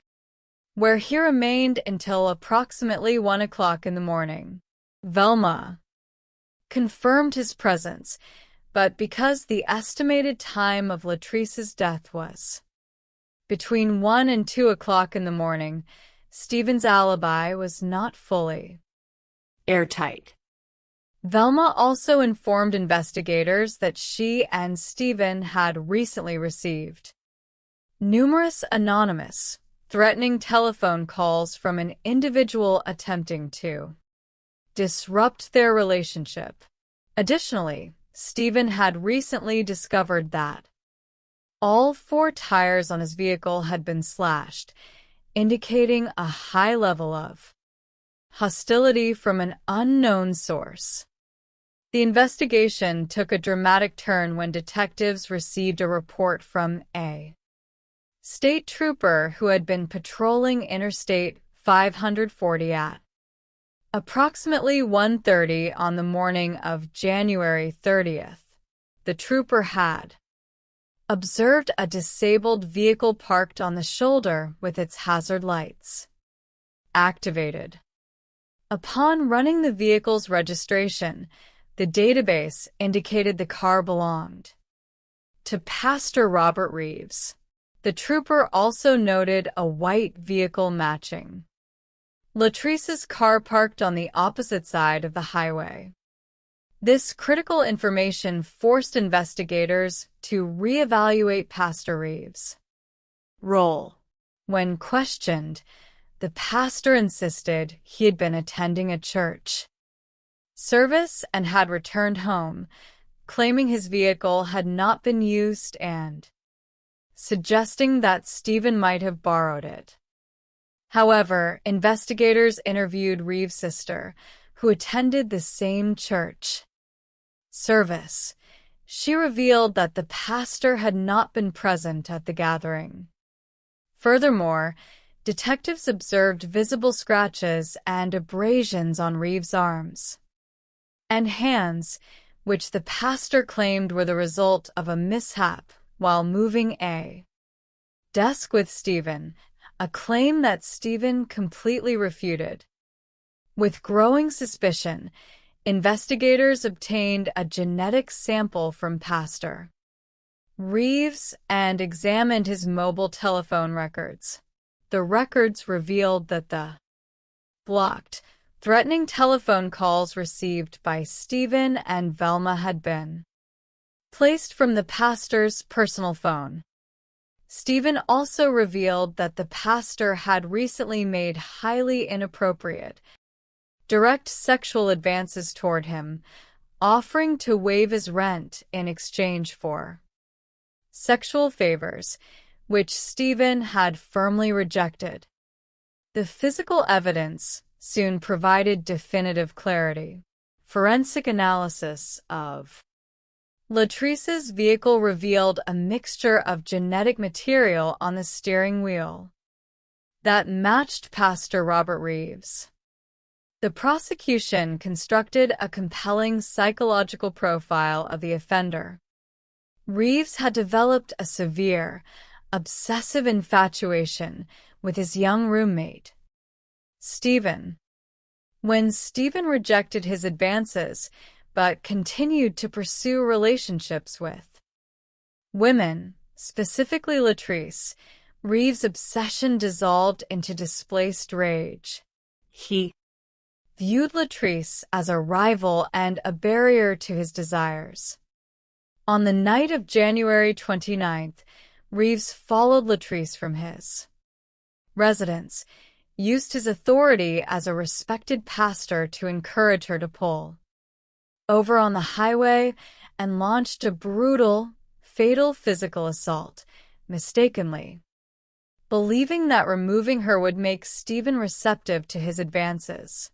where he remained until approximately 1 o'clock in the morning. Velma confirmed his presence, but because the estimated time of Latrice's death was between 1 and 2 o'clock in the morning, Stephen's alibi was not fully airtight. Velma also informed investigators that she and Stephen had recently received numerous anonymous, threatening telephone calls from an individual attempting to disrupt their relationship. Additionally, Stephen had recently discovered that all 4 tires on his vehicle had been slashed, indicating a high level of hostility from an unknown source. The investigation took a dramatic turn when detectives received a report from a state trooper who had been patrolling Interstate 540 at approximately 1:30 on the morning of January 30th. The trooper had observed a disabled vehicle parked on the shoulder with its hazard lights activated. Upon running the vehicle's registration, the database indicated the car belonged to Pastor Robert Reeves. The trooper also noted a white vehicle matching Latrice's car parked on the opposite side of the highway. This critical information forced investigators to reevaluate Pastor Reeves' role. When questioned, the pastor insisted he had been attending a church service and had returned home, claiming his vehicle had not been used and suggesting that Stephen might have borrowed it. However, investigators interviewed Reeves' sister, who attended the same church service. She revealed that the pastor had not been present at the gathering. Furthermore, detectives observed visible scratches and abrasions on Reeves' arms and hands, which the pastor claimed were the result of a mishap while moving a desk with Stephen, a claim that Stephen completely refuted. With growing suspicion, investigators obtained a genetic sample from Pastor Reeves and examined his mobile telephone records. The records revealed that the blocked, threatening telephone calls received by Stephen and Velma had been placed from the pastor's personal phone. Stephen also revealed that the pastor had recently made highly inappropriate, direct sexual advances toward him, offering to waive his rent in exchange for sexual favors, which Stephen had firmly rejected. The physical evidence soon provided definitive clarity. Forensic analysis of Latrice's vehicle revealed a mixture of genetic material on the steering wheel that matched Pastor Robert Reeves. The prosecution constructed a compelling psychological profile of the offender. Reeves had developed a severe, obsessive infatuation with his young roommate, Stephen. When Stephen rejected his advances but continued to pursue relationships with women, specifically Latrice, Reeves' obsession dissolved into displaced rage. He viewed Latrice as a rival and a barrier to his desires. On the night of January 29th, Reeves followed Latrice from his residence, used his authority as a respected pastor to encourage her to pull over on the highway, and launched a brutal, fatal physical assault, mistakenly believing that removing her would make Stephen receptive to his advances.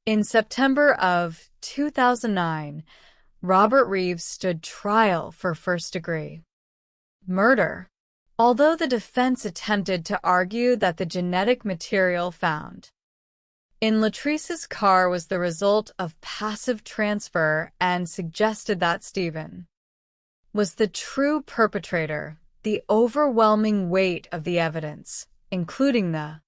In September of 2009, Robert Reeves stood trial for first-degree murder, although the defense attempted to argue that the genetic material found in Latrice's car was the result of passive transfer and suggested that Stephen was the true perpetrator. The overwhelming weight of the evidence, including the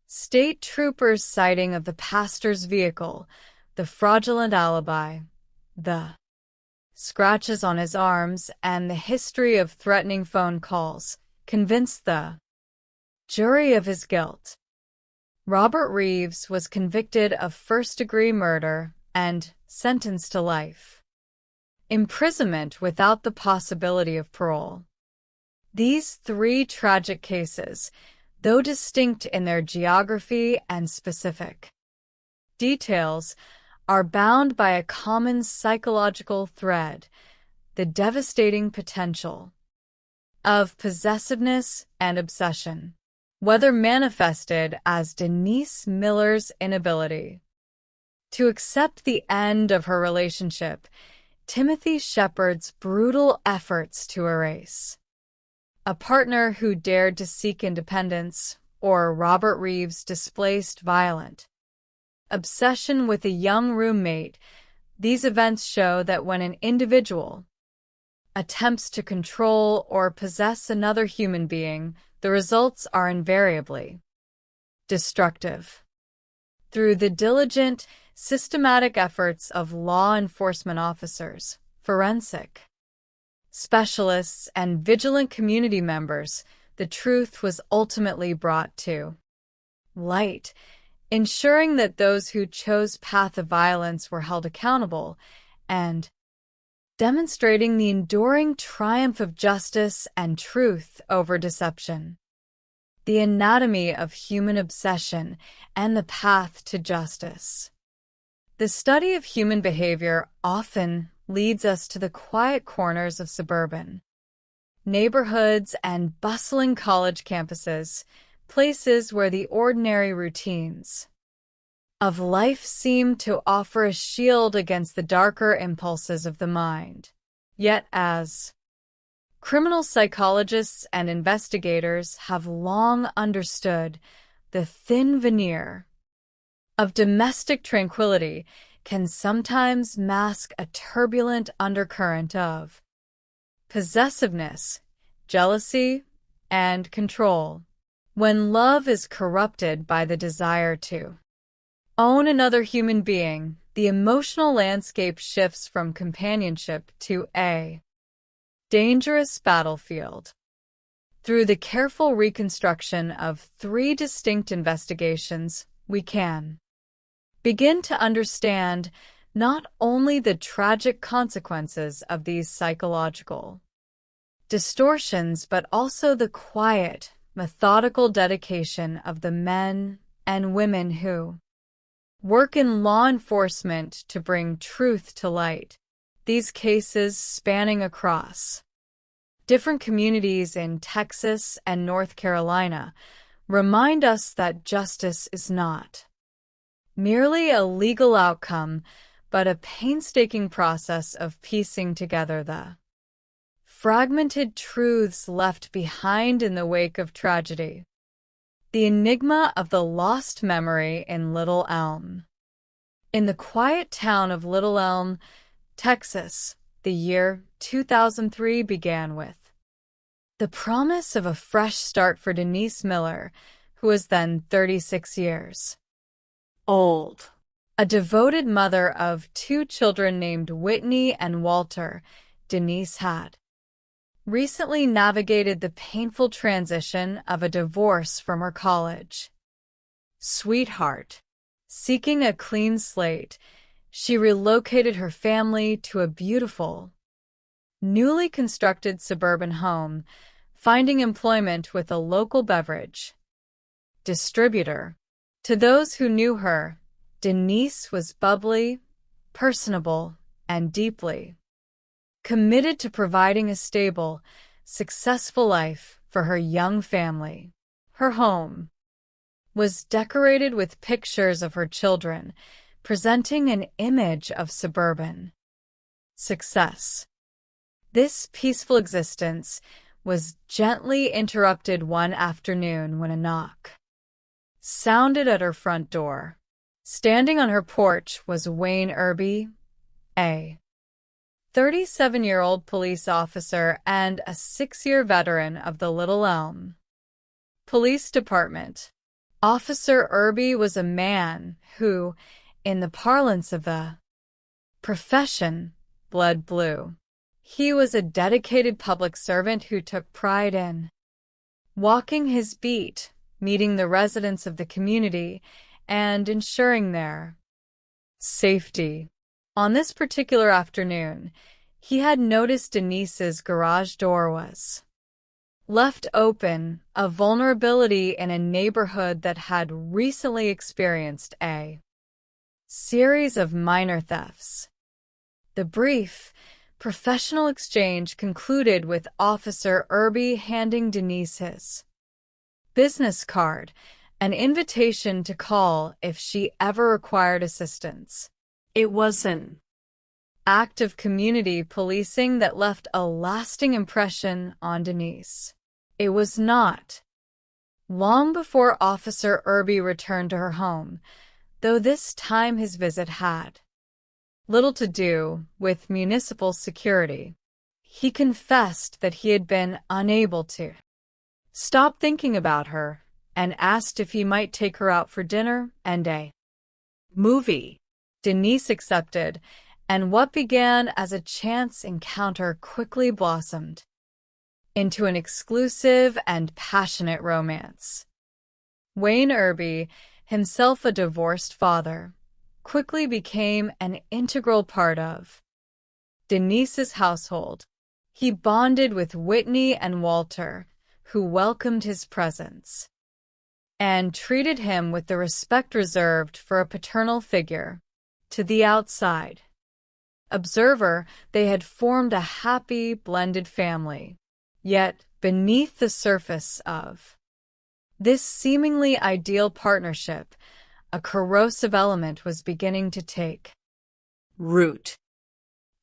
state trooper's sighting of the pastor's vehicle, the fraudulent alibi, the scratches on his arms, and the history of threatening phone calls, convinced the jury of his guilt. Robert Reeves was convicted of first-degree murder and sentenced to life imprisonment without the possibility of parole. These three tragic cases, though distinct in their geography and specific details, are bound by a common psychological thread: the devastating potential of possessiveness and obsession, whether manifested as Denise Miller's inability to accept the end of her relationship, Timothy Shepard's brutal efforts to erase a partner who dared to seek independence, or Robert Reeves' displaced violent obsession with a young roommate. These events show that when an individual attempts to control or possess another human being, the results are invariably destructive. Through the diligent, systematic efforts of law enforcement officers, forensic specialists, and vigilant community members, the truth was ultimately brought to light, ensuring that those who chose path of violence were held accountable and demonstrating the enduring triumph of justice and truth over deception. the anatomy of human obsession, and the path to justice. The study of human behavior often leads us to the quiet corners of suburban neighborhoods and bustling college campuses, places where the ordinary routines of life seem to offer a shield against the darker impulses of the mind. Yet, as criminal psychologists and investigators have long understood, the thin veneer of domestic tranquility can sometimes mask a turbulent undercurrent of possessiveness, jealousy, and control. When love is corrupted by the desire to own another human being, the emotional landscape shifts from companionship to a dangerous battlefield. Through the careful reconstruction of 3 distinct investigations, we can begin to understand not only the tragic consequences of these psychological distortions, but also the quiet, methodical dedication of the men and women who work in law enforcement to bring truth to light. These cases, spanning across different communities in Texas and North Carolina, remind us that justice is not merely a legal outcome, but a painstaking process of piecing together the fragmented truths left behind in the wake of tragedy. The enigma of the lost memory in Little Elm. In the quiet town of Little Elm, Texas, the year 2003 began with the promise of a fresh start for Denise Miller, who was then 36 years old. A devoted mother of 2 children named Whitney and Walter, Denise had recently navigated the painful transition of a divorce from her college sweetheart. Seeking a clean slate, she relocated her family to a beautiful, newly constructed suburban home, finding employment with a local beverage distributor. To those who knew her, Denise was bubbly, personable, and deeply committed to providing a stable, successful life for her young family. Her home was decorated with pictures of her children, presenting an image of suburban success. This peaceful existence was gently interrupted one afternoon when a knock sounded at her front door. Standing on her porch was Wayne Irby, a 37-year-old police officer and a 6-year veteran of the Little Elm Police Department. Officer Irby was a man who, in the parlance of the profession, bled blue. He was a dedicated public servant who took pride in walking his beat, meeting the residents of the community, and ensuring their safety. On this particular afternoon, he had noticed Denise's garage door was left open, a vulnerability in a neighborhood that had recently experienced a series of minor thefts. The brief, professional exchange concluded with Officer Irby handing Denise his business card, an invitation to call if she ever required assistance. It was an act of community policing that left a lasting impression on Denise. It was not long before Officer Irby returned to her home, though this time his visit had little to do with municipal security. He confessed that he had been unable to stop thinking about her and asked if he might take her out for dinner and a movie. Denise accepted, and what began as a chance encounter quickly blossomed into an exclusive and passionate romance. Wayne Irby, himself a divorced father, quickly became an integral part of Denise's household. He bonded with Whitney and Walter, who welcomed his presence and treated him with the respect reserved for a paternal figure. To the outside observer, they had formed a happy, blended family. Yet, beneath the surface of this seemingly ideal partnership, a corrosive element was beginning to take root.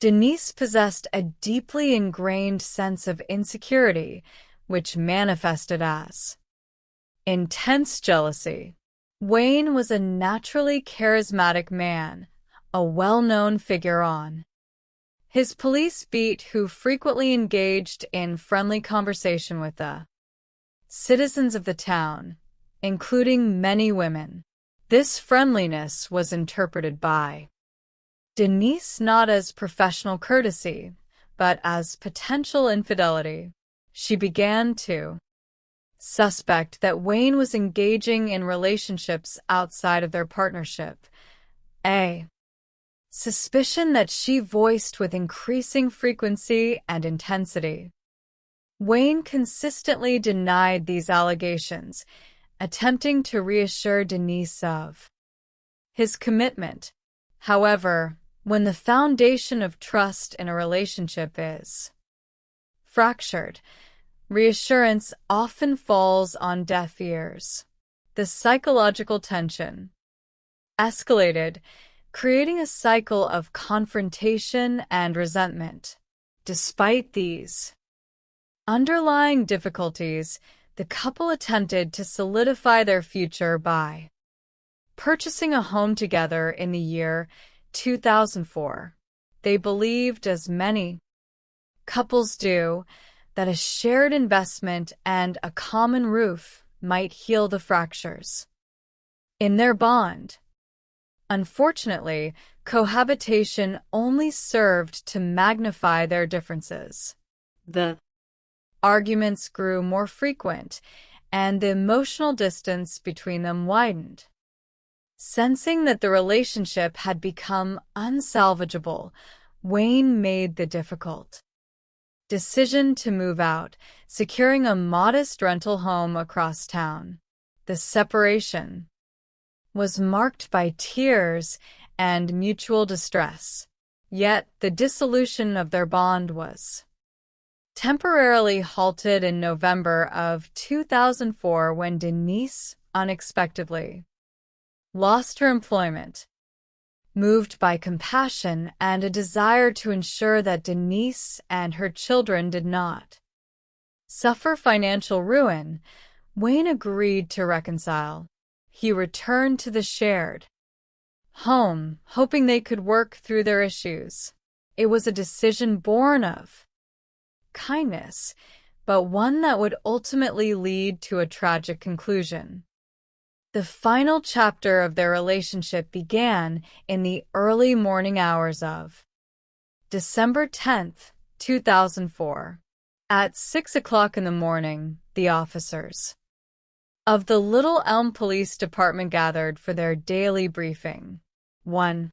Denise possessed a deeply ingrained sense of insecurity, which manifested as intense jealousy. Wayne was a naturally charismatic man, a well-known figure on his police beat who frequently engaged in friendly conversation with the citizens of the town, including many women. This friendliness was interpreted by Denise not as professional courtesy, but as potential infidelity. She began to suspect that Wayne was engaging in relationships outside of their partnership, a suspicion that she voiced with increasing frequency and intensity. Wayne consistently denied these allegations, attempting to reassure Denise of his commitment. However, when the foundation of trust in a relationship is fractured, reassurance often falls on deaf ears. The psychological tension escalated, creating a cycle of confrontation and resentment. Despite these underlying difficulties, the couple attempted to solidify their future by purchasing a home together in the year 2004. They believed, as many couples do, that a shared investment and a common roof might heal the fractures in their bond. Unfortunately, cohabitation only served to magnify their differences. The arguments grew more frequent, and the emotional distance between them widened. Sensing that the relationship had become unsalvageable, Wayne made the difficult decision to move out, securing a modest rental home across town. The separation was marked by tears and mutual distress, yet the dissolution of their bond was temporarily halted in November of 2004 when Denise unexpectedly lost her employment. Moved by compassion and a desire to ensure that Denise and her children did not suffer financial ruin, Wayne agreed to reconcile. He returned to the shared home, hoping they could work through their issues. It was a decision born of kindness, but one that would ultimately lead to a tragic conclusion. The final chapter of their relationship began in the early morning hours of December 10th, 2004. At 6 o'clock in the morning, the officers of the Little Elm Police Department gathered for their daily briefing. One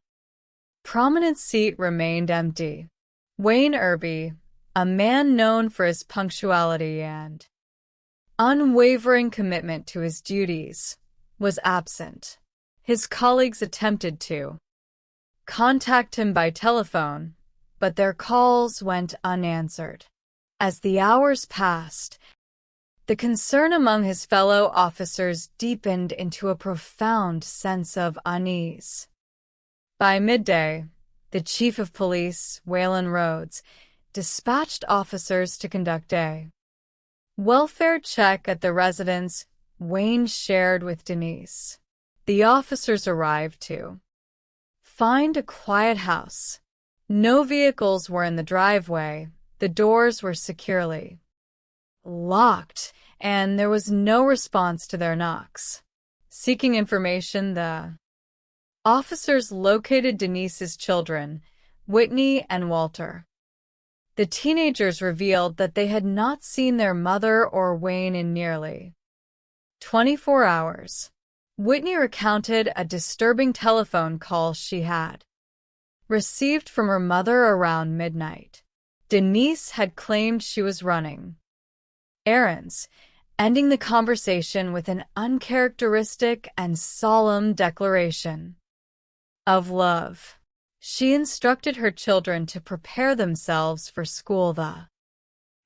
prominent seat remained empty. Wayne Irby, a man known for his punctuality and unwavering commitment to his duties, was absent. His colleagues attempted to contact him by telephone, but their calls went unanswered. As the hours passed, the concern among his fellow officers deepened into a profound sense of unease. By midday, the chief of police, Waylon Rhodes, dispatched officers to conduct a welfare check at the residence Wayne shared with Denise. The officers arrived to find a quiet house. No vehicles were in the driveway, the doors were securely locked, and there was no response to their knocks. Seeking information, the officers located Denise's children, Whitney and Walter. The teenagers revealed that they had not seen their mother or Wayne in nearly 24 hours. Whitney recounted a disturbing telephone call she had received from her mother around midnight. Denise had claimed she was running errands ending the conversation with an uncharacteristic and solemn declaration of love. She instructed her children to prepare themselves for school the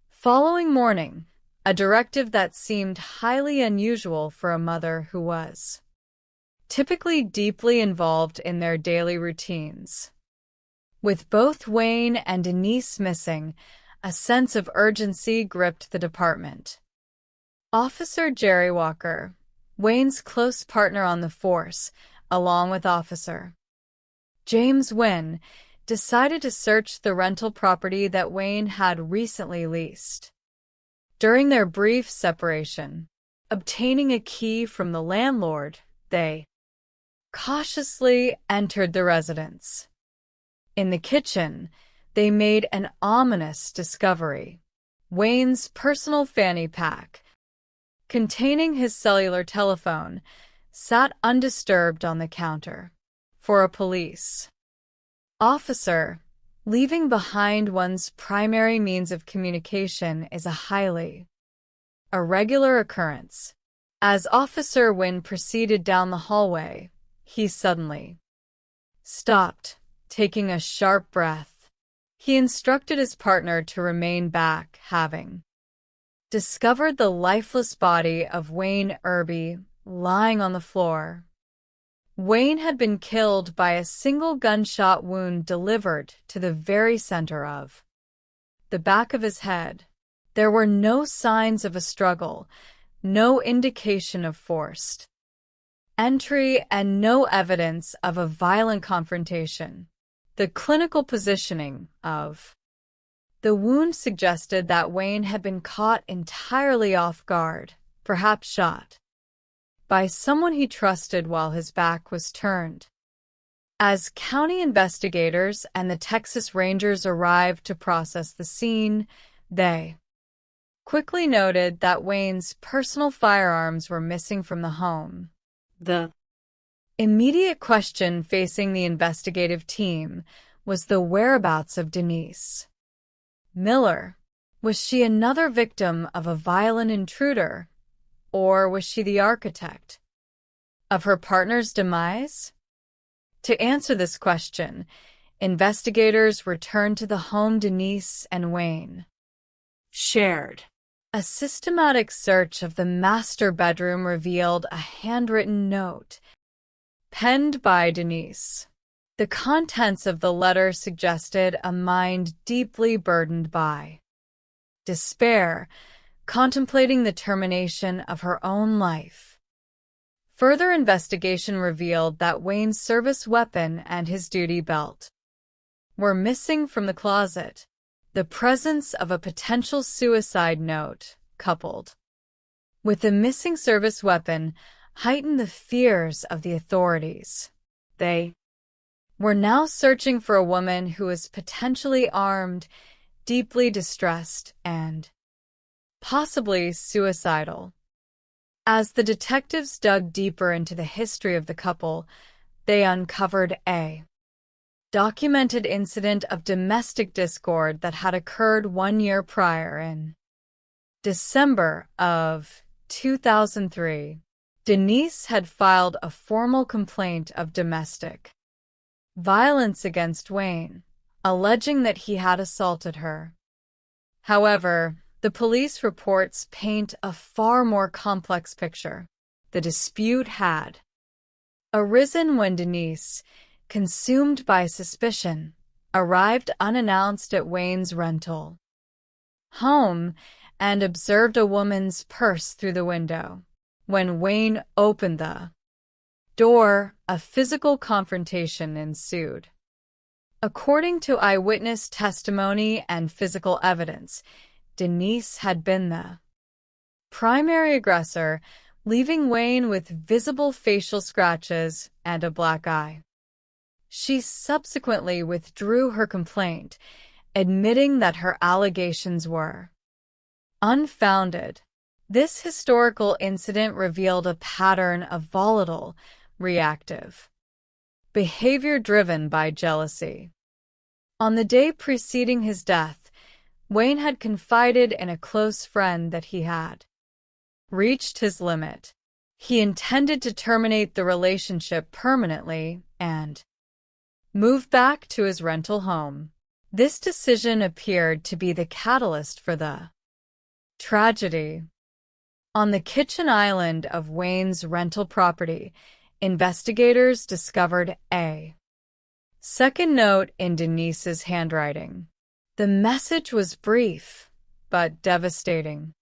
following morning, a directive that seemed highly unusual for a mother who was typically deeply involved in their daily routines. With both Wayne and Denise missing, a sense of urgency gripped the department. Officer Jerry Walker, Wayne's close partner on the force, along with Officer James Wynn, decided to search the rental property that Wayne had recently leased. During their brief separation, obtaining a key from the landlord, they cautiously entered the residence. In the kitchen, they made an ominous discovery. Wayne's personal fanny pack, containing his cellular telephone, sat undisturbed on the counter. For a police officer, leaving behind one's primary means of communication is a highly irregular occurrence. As Officer Wynn proceeded down the hallway, he suddenly stopped, taking a sharp breath. He instructed his partner to remain back, having discovered the lifeless body of Wayne Irby lying on the floor. Wayne had been killed by a single gunshot wound delivered to the very center of the back of his head. There were no signs of a struggle, no indication of forced entry, and no evidence of a violent confrontation. The clinical positioning of the wound suggested that Wayne had been caught entirely off guard, perhaps shot by someone he trusted while his back was turned. As county investigators and the Texas Rangers arrived to process the scene, they quickly noted that Wayne's personal firearms were missing from the home. The immediate question facing the investigative team was the whereabouts of Denise Miller. Was she another victim of a violent intruder, or was she the architect of her partner's demise? To answer this question, investigators returned to the home Denise and Wayne shared. A systematic search of the master bedroom revealed a handwritten note penned by Denise. The contents of the letter suggested a mind deeply burdened by despair, contemplating the termination of her own life. Further investigation revealed that Wayne's service weapon and his duty belt were missing from the closet. The presence of a potential suicide note, coupled with the missing service weapon, heightened the fears of the authorities. They were now searching for a woman who was potentially armed, deeply distressed, and possibly suicidal. As the detectives dug deeper into the history of the couple, they uncovered a documented incident of domestic discord that had occurred 1 year prior in December of 2003. Denise had filed a formal complaint of domestic violence against Wayne, alleging that he had assaulted her. However, the police reports paint a far more complex picture. The dispute had arisen when Denise, consumed by suspicion, arrived unannounced at Wayne's rental home and observed a woman's purse through the window. When Wayne opened the door, a physical confrontation ensued. According to eyewitness testimony and physical evidence, Denise had been the primary aggressor, leaving Wayne with visible facial scratches and a black eye. She subsequently withdrew her complaint, admitting that her allegations were unfounded. This historical incident revealed a pattern of volatile, reactive behavior driven by jealousy. On the day preceding his death, Wayne had confided in a close friend that he had reached his limit. He intended to terminate the relationship permanently and move back to his rental home. This decision appeared to be the catalyst for the tragedy. On the kitchen island of Wayne's rental property, investigators discovered a second note in Denise's handwriting. The message was brief, but devastating,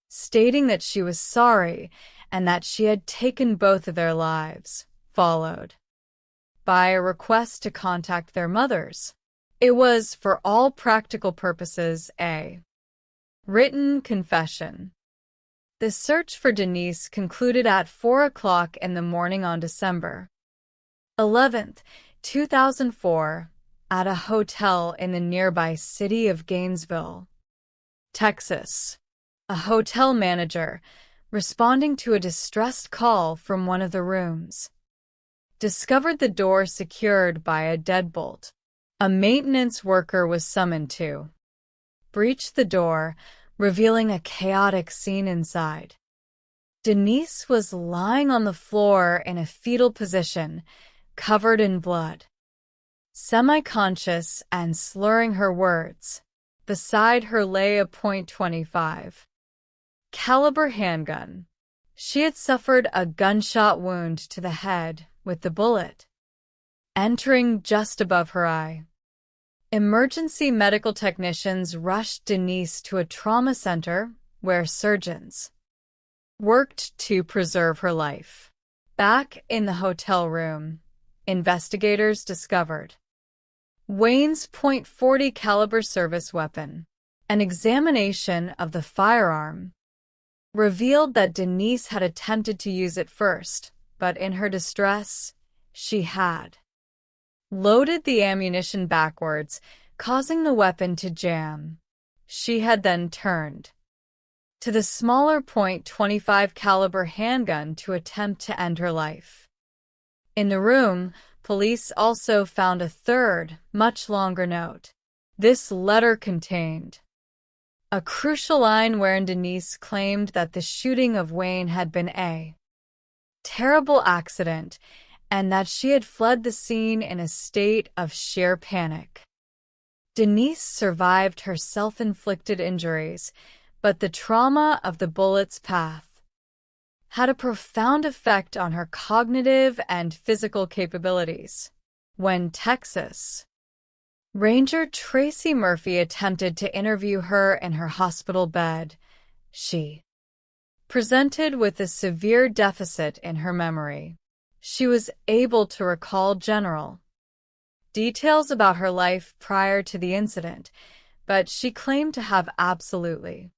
stating that she was sorry and that she had taken both of their lives, followed by a request to contact their mothers. It was, for all practical purposes, a written confession. The search for Denise concluded at 4 o'clock in the morning on December 11th, 2004, at a hotel in the nearby city of Gainesville, Texas. A hotel manager, responding to a distressed call from one of the rooms, discovered the door secured by a deadbolt. A maintenance worker was summoned to breach the door, revealing a chaotic scene inside. Denise was lying on the floor in a fetal position, covered in blood, semi-conscious and slurring her words. Beside her lay a .25 caliber handgun. She had suffered a gunshot wound to the head, with the bullet entering just above her eye. Emergency medical technicians rushed Denise to a trauma center where surgeons worked to preserve her life. Back in the hotel room, investigators discovered Wayne's .40 caliber service weapon. An examination of the firearm revealed that Denise had attempted to use it first, but in her distress, she had loaded the ammunition backwards, causing the weapon to jam. She had then turned to the smaller .25 caliber handgun to attempt to end her life. In the room, police also found a third, much longer note. This letter contained a crucial line wherein Denise claimed that the shooting of Wayne had been a terrible accident and that she had fled the scene in a state of sheer panic. Denise survived her self-inflicted injuries, but the trauma of the bullet's path had a profound effect on her cognitive and physical capabilities. When Texas Ranger Tracy Murphy attempted to interview her in her hospital bed, she presented with a severe deficit in her memory. She was able to recall general details about her life prior to the incident, but she claimed to have absolutely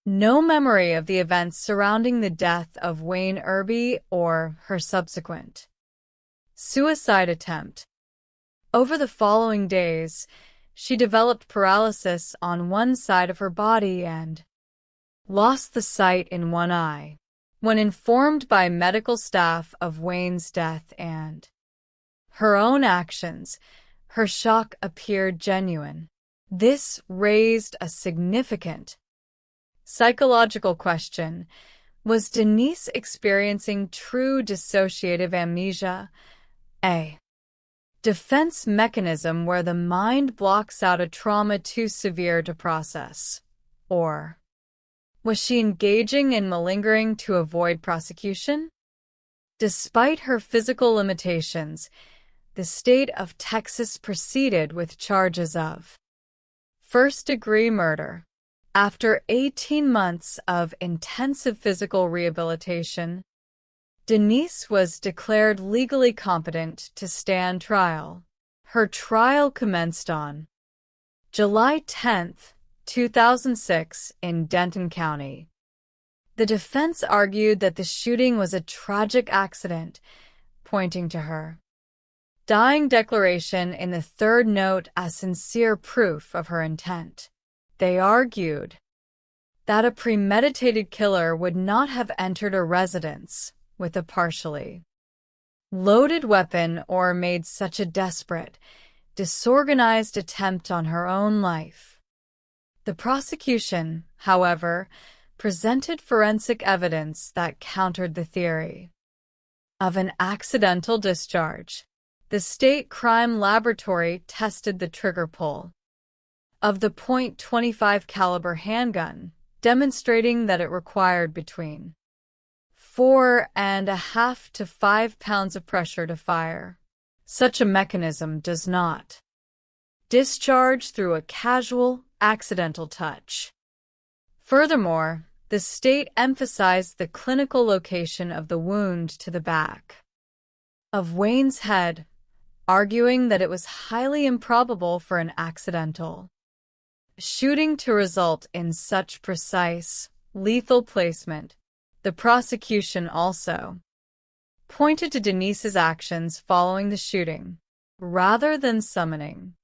no memory of the events surrounding the death of Wayne Irby or her subsequent suicide attempt. Over the following days, she developed paralysis on one side of her body and lost the sight in one eye. When informed by medical staff of Wayne's death and her own actions, her shock appeared genuine. This raised a significant psychological question. Was Denise experiencing true dissociative amnesia, a defense mechanism where the mind blocks out a trauma too severe to process? Or was she engaging in malingering to avoid prosecution? Despite her physical limitations, the state of Texas proceeded with charges of first-degree murder. After 18 months of intensive physical rehabilitation, Denise was declared legally competent to stand trial. Her trial commenced on July 10th, 2006 in Denton County. The defense argued that the shooting was a tragic accident, pointing to her dying declaration in the third note as sincere proof of her intent. They argued that a premeditated killer would not have entered a residence with a partially loaded weapon or made such a desperate, disorganized attempt on her own life. The prosecution, however, presented forensic evidence that countered the theory of an accidental discharge. The state crime laboratory tested the trigger pull of the .25 caliber handgun, demonstrating that it required between 4.5 to 5 pounds of pressure to fire. Such a mechanism does not discharge through a casual, accidental touch. Furthermore, the state emphasized the clinical location of the wound to the back of Wayne's head, arguing that it was highly improbable for an accidental shooting to result in such precise, lethal placement. The prosecution also pointed to Denise's actions following the shooting. Rather than summoning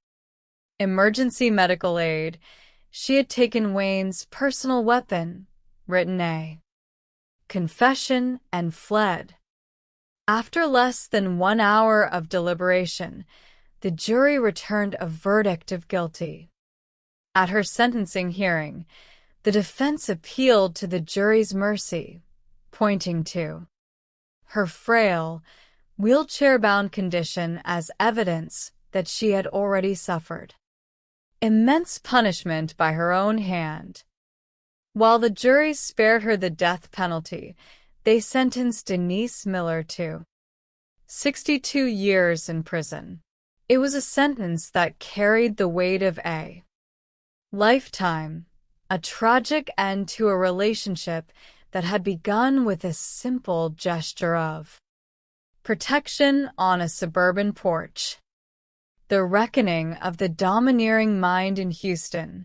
emergency medical aid, she had taken Wayne's personal weapon, written a confession, and fled. After less than 1 hour of deliberation, the jury returned a verdict of guilty. At her sentencing hearing, the defense appealed to the jury's mercy, pointing to her frail, wheelchair-bound condition as evidence that she had already suffered immense punishment by her own hand. While the jury spared her the death penalty, they sentenced Denise Miller to 62 years in prison. It was a sentence that carried the weight of a lifetime, a tragic end to a relationship that had begun with a simple gesture of protection on a suburban porch. The reckoning of the domineering mind in Houston.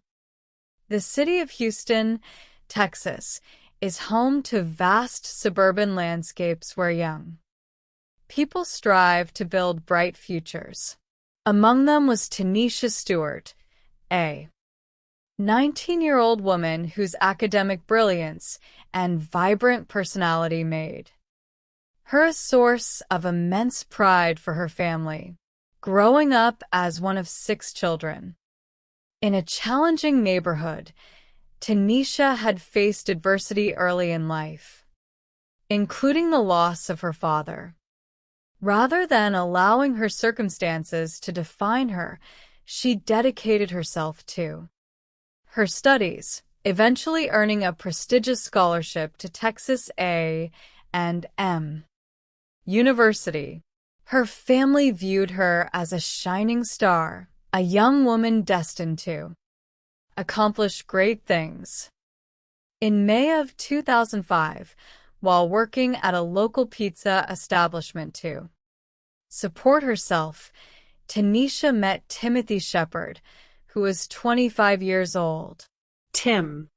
The city of Houston, Texas, is home to vast suburban landscapes where young people strive to build bright futures. Among them was Tanisha Stewart, a 19-year-old woman whose academic brilliance and vibrant personality made her a source of immense pride for her family. Growing up as one of 6 children in a challenging neighborhood, Tanisha had faced adversity early in life, including the loss of her father. Rather than allowing her circumstances to define her, she dedicated herself to her studies, eventually earning a prestigious scholarship to Texas A&M University. Her family viewed her as a shining star, a young woman destined to accomplish great things. In May of 2005, while working at a local pizza establishment to support herself, Tanisha met Timothy Shepard, who was 25 years old. Tim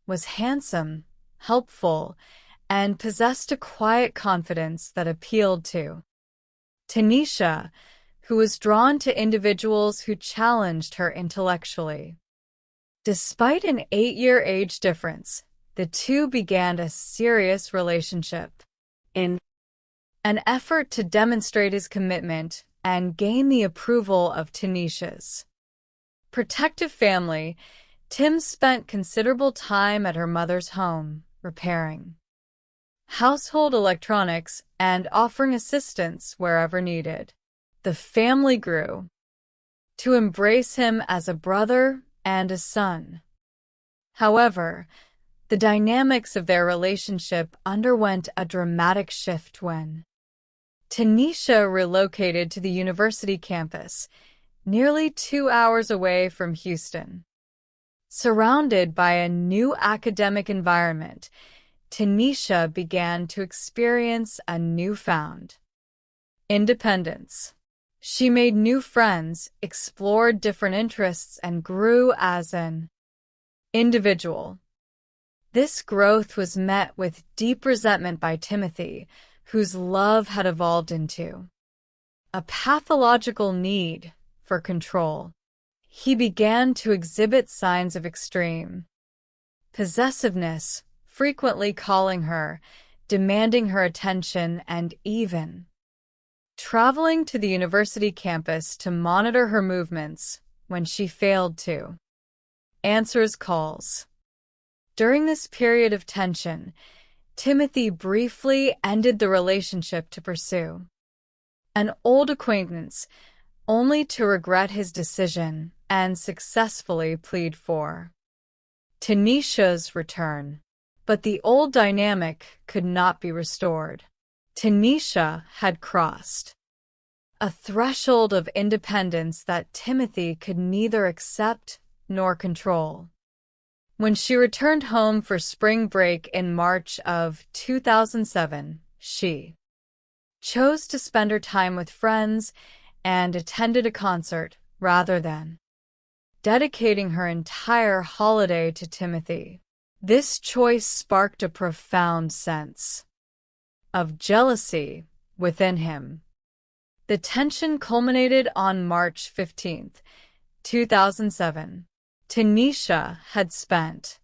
was handsome, helpful, and possessed a quiet confidence that appealed to Tanisha, who was drawn to individuals who challenged her intellectually. Despite an 8-year age difference, the two began a serious relationship. In an effort to demonstrate his commitment and gain the approval of Tanisha's protective family, Tim spent considerable time at her mother's home, repairing household electronics and offering assistance wherever needed. The family grew to embrace him as a brother and a son. However, the dynamics of their relationship underwent a dramatic shift when Tanisha relocated to the university campus, nearly 2 hours away from Houston. Surrounded by a new academic environment, Tanisha began to experience a newfound independence. She made new friends, explored different interests, and grew as an individual. This growth was met with deep resentment by Timothy, whose love had evolved into a pathological need for control. He began to exhibit signs of extreme possessiveness, frequently calling her, demanding her attention, and even traveling to the university campus to monitor her movements when she failed to answer his calls. During this period of tension, Timothy briefly ended the relationship to pursue an old acquaintance, only to regret his decision and successfully plead for Tanisha's return. But the old dynamic could not be restored. Tanisha had crossed a threshold of independence that Timothy could neither accept nor control. When she returned home for spring break in March of 2007, she chose to spend her time with friends and attended a concert rather than dedicating her entire holiday to Timothy. This choice sparked a profound sense of jealousy within him. The tension culminated on March 15, 2007. Tanisha had spent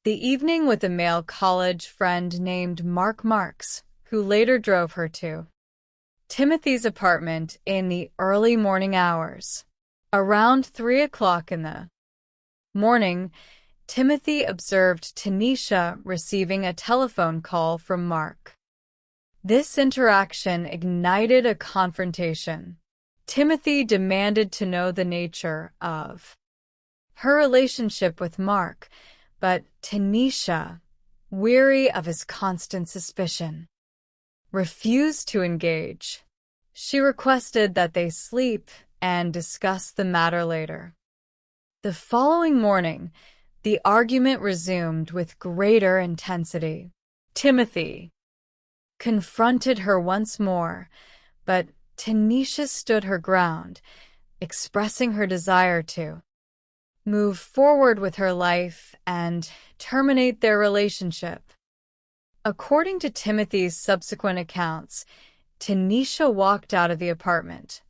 the evening with a male college friend named Mark Marks, who later drove her to Timothy's apartment in the early morning hours. Around 3 o'clock in the morning, Timothy observed Tanisha receiving a telephone call from Mark. This interaction ignited a confrontation. Timothy demanded to know the nature of her relationship with Mark, but Tanisha, weary of his constant suspicion, refused to engage. She requested that they sleep and discuss the matter later. The following morning, the argument resumed with greater intensity. Timothy confronted her once more, but Tanisha stood her ground, expressing her desire to move forward with her life and terminate their relationship. According to Timothy's subsequent accounts, Tanisha walked out of the apartment,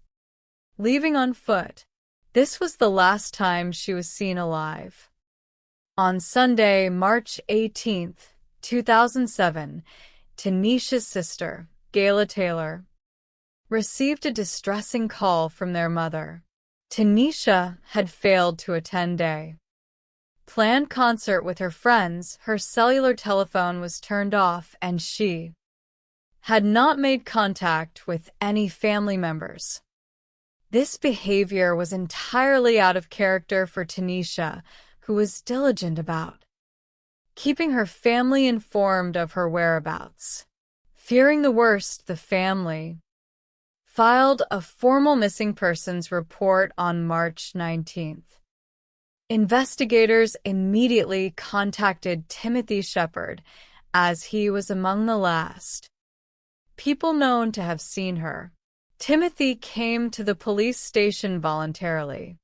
leaving on foot. This was the last time she was seen alive. On Sunday, March 18, 2007, Tanisha's sister, Gayla Taylor, received a distressing call from their mother. Tanisha had failed to attend a planned concert with her friends. Her cellular telephone was turned off and she had not made contact with any family members. This behavior was entirely out of character for Tanisha, who was diligent about keeping her family informed of her whereabouts. Fearing the worst, the family filed a formal missing persons report on March 19th. Investigators immediately contacted Timothy Shepard, as he was among the last people known to have seen her. Timothy came to the police station voluntarily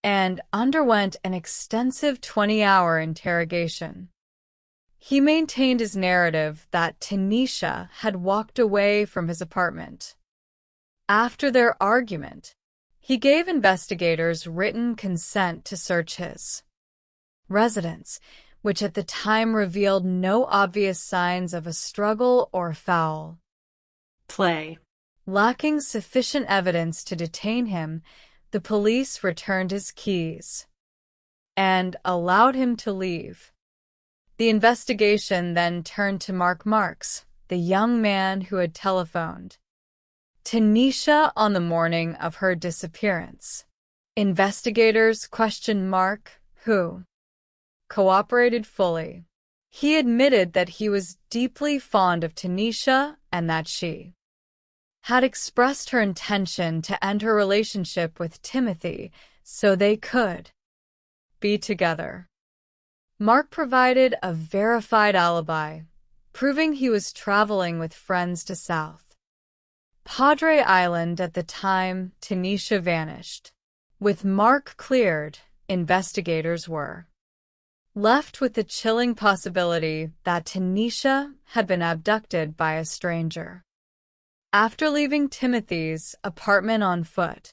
and underwent an extensive 20-hour interrogation. He maintained his narrative that Tanisha had walked away from his apartment. After their argument, he gave investigators written consent to search his residence, which at the time revealed no obvious signs of a struggle or foul play. Lacking sufficient evidence to detain him, the police returned his keys and allowed him to leave. The investigation then turned to Mark Marks, the young man who had telephoned Tanisha on the morning of her disappearance. Investigators questioned Mark, who cooperated fully. He admitted that he was deeply fond of Tanisha and that she had expressed her intention to end her relationship with Timothy so they could be together. Mark provided a verified alibi, proving he was traveling with friends to South Padre Island at the time Tanisha vanished. With Mark cleared, investigators were left with the chilling possibility that Tanisha had been abducted by a stranger. After leaving Timothy's apartment on foot,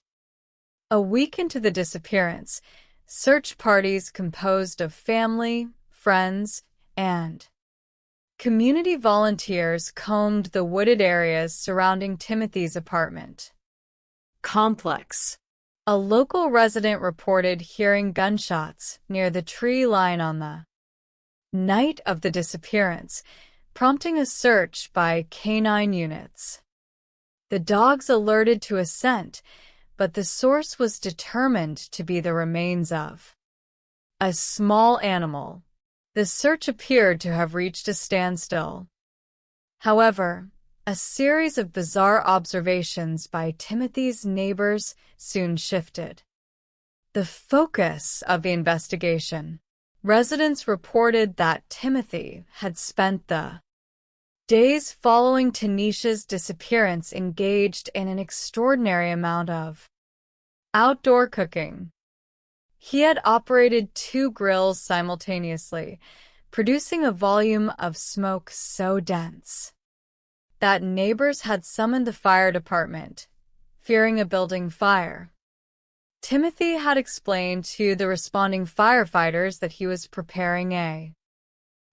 a week into the disappearance, search parties composed of family, friends, and community volunteers combed the wooded areas surrounding Timothy's apartment complex. A local resident reported hearing gunshots near the tree line on the night of the disappearance, prompting a search by canine units. The dogs alerted to a scent, but the source was determined to be the remains of a small animal. The search appeared to have reached a standstill. However, a series of bizarre observations by Timothy's neighbors soon shifted the focus of the investigation. Residents reported that Timothy had spent the days following Tanisha's disappearance engaged in an extraordinary amount of outdoor cooking. He had operated 2 grills simultaneously, producing a volume of smoke so dense that neighbors had summoned the fire department, fearing a building fire. Timothy had explained to the responding firefighters that he was preparing a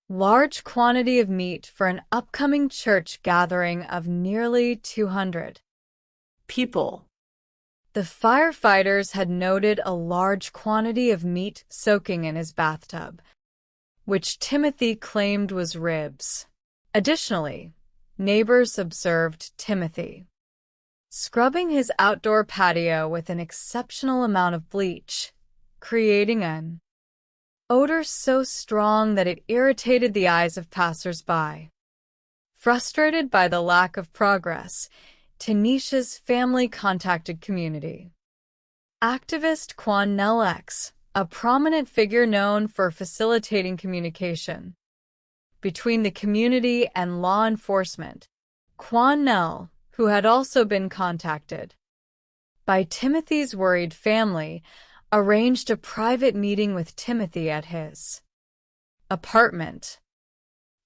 large quantity of meat for an upcoming church gathering of nearly 200 people. The firefighters had noted a large quantity of meat soaking in his bathtub, which Timothy claimed was ribs. Additionally, neighbors observed Timothy scrubbing his outdoor patio with an exceptional amount of bleach, creating an odor so strong that it irritated the eyes of passers-by. Frustrated by the lack of progress, Tanisha's family contacted community activist Quan Nell X, a prominent figure known for facilitating communication between the community and law enforcement. Quan Nell, who had also been contacted by Timothy's worried family, arranged a private meeting with Timothy at his apartment.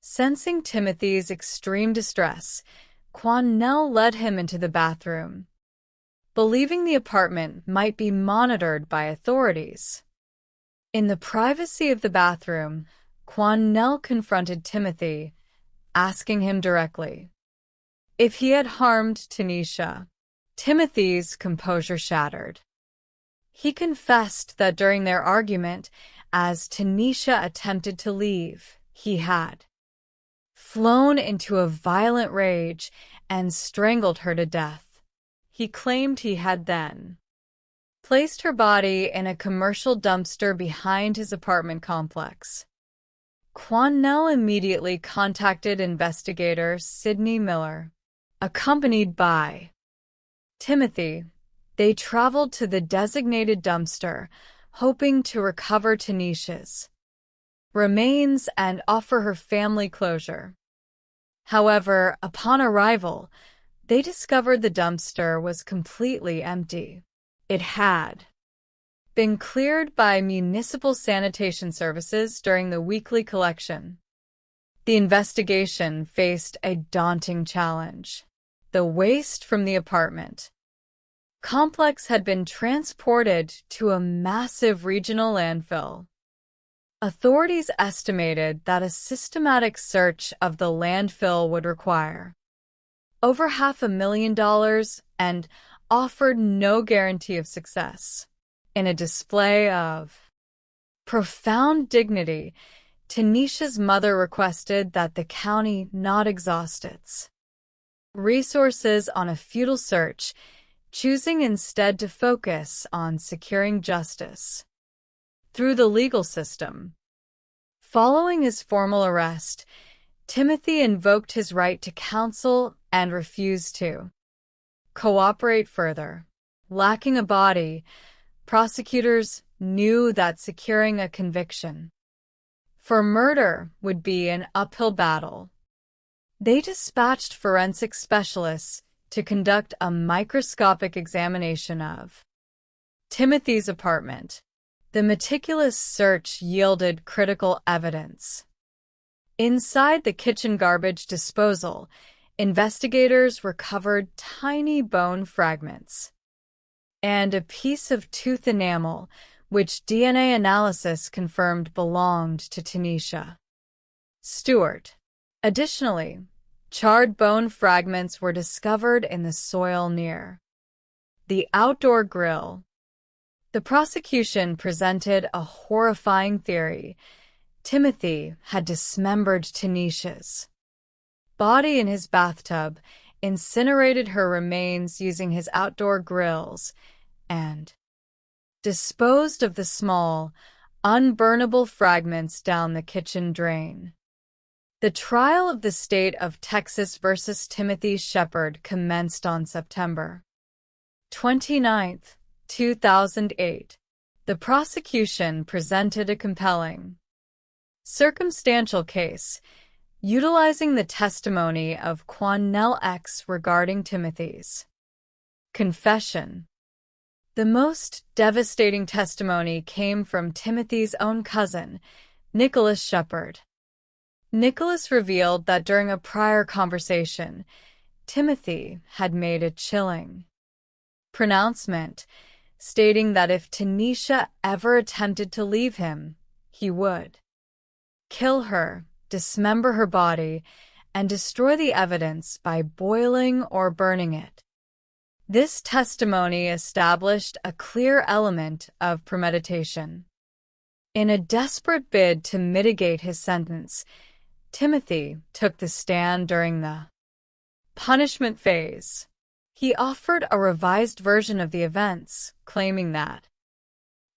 Sensing Timothy's extreme distress, Quan Nell led him into the bathroom, believing the apartment might be monitored by authorities. In the privacy of the bathroom, Quan Nell confronted Timothy, asking him directly if he had harmed Tanisha. Timothy's composure shattered. He confessed that during their argument, as Tanisha attempted to leave, he had flown into a violent rage and strangled her to death. He claimed he had then placed her body in a commercial dumpster behind his apartment complex. Quan Nell immediately contacted investigator Sidney Miller. Accompanied by Timothy, they traveled to the designated dumpster, hoping to recover Tanisha's remains and offer her family closure. However, upon arrival, they discovered the dumpster was completely empty. It had been cleared by municipal sanitation services during the weekly collection. The investigation faced a daunting challenge. The waste from the apartment complex had been transported to a massive regional landfill. Authorities estimated that a systematic search of the landfill would require over $500,000 and offered no guarantee of success. In a display of profound dignity, Tanisha's mother requested that the county not exhaust its resources on a futile search, choosing instead to focus on securing justice through the legal system. Following his formal arrest, Timothy invoked his right to counsel and refused to cooperate further. Lacking a body, prosecutors knew that securing a conviction for murder would be an uphill battle. They dispatched forensic specialists to conduct a microscopic examination of Timothy's apartment. The meticulous search yielded critical evidence. Inside the kitchen garbage disposal, investigators recovered tiny bone fragments and a piece of tooth enamel, which DNA analysis confirmed belonged to Tanisha Stewart. Additionally, charred bone fragments were discovered in the soil near the outdoor grill. The prosecution presented a horrifying theory. Timothy had dismembered Tanisha's body in his bathtub, incinerated her remains using his outdoor grills, and disposed of the small, unburnable fragments down the kitchen drain. The trial of the state of Texas versus Timothy Shepard commenced on September 29, 2008. The prosecution presented a compelling, circumstantial case, utilizing the testimony of Quannell X regarding Timothy's confession. The most devastating testimony came from Timothy's own cousin, Nicholas Shepard. Nicholas revealed that during a prior conversation, Timothy had made a chilling pronouncement, stating that if Tanisha ever attempted to leave him, he would kill her, dismember her body, and destroy the evidence by boiling or burning it. This testimony established a clear element of premeditation. In a desperate bid to mitigate his sentence, Timothy took the stand during the punishment phase. He offered a revised version of the events, claiming that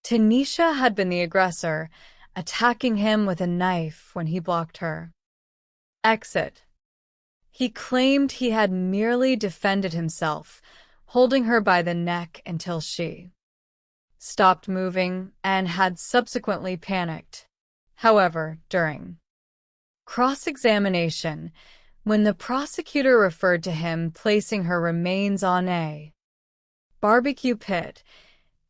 Tanisha had been the aggressor, attacking him with a knife when he blocked her exit. He claimed he had merely defended himself, holding her by the neck until she stopped moving and had subsequently panicked. However, during cross-examination, when the prosecutor referred to him placing her remains on a barbecue pit,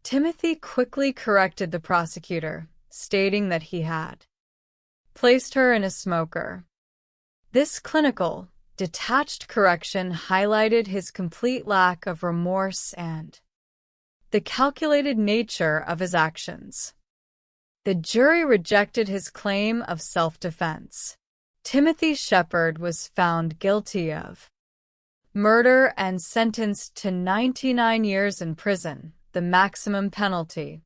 Timothy quickly corrected the prosecutor, stating that he had placed her in a smoker. This clinical, detached correction highlighted his complete lack of remorse and the calculated nature of his actions. The jury rejected his claim of self-defense. Timothy Shepard was found guilty of murder and sentenced to 99 years in prison, the maximum penalty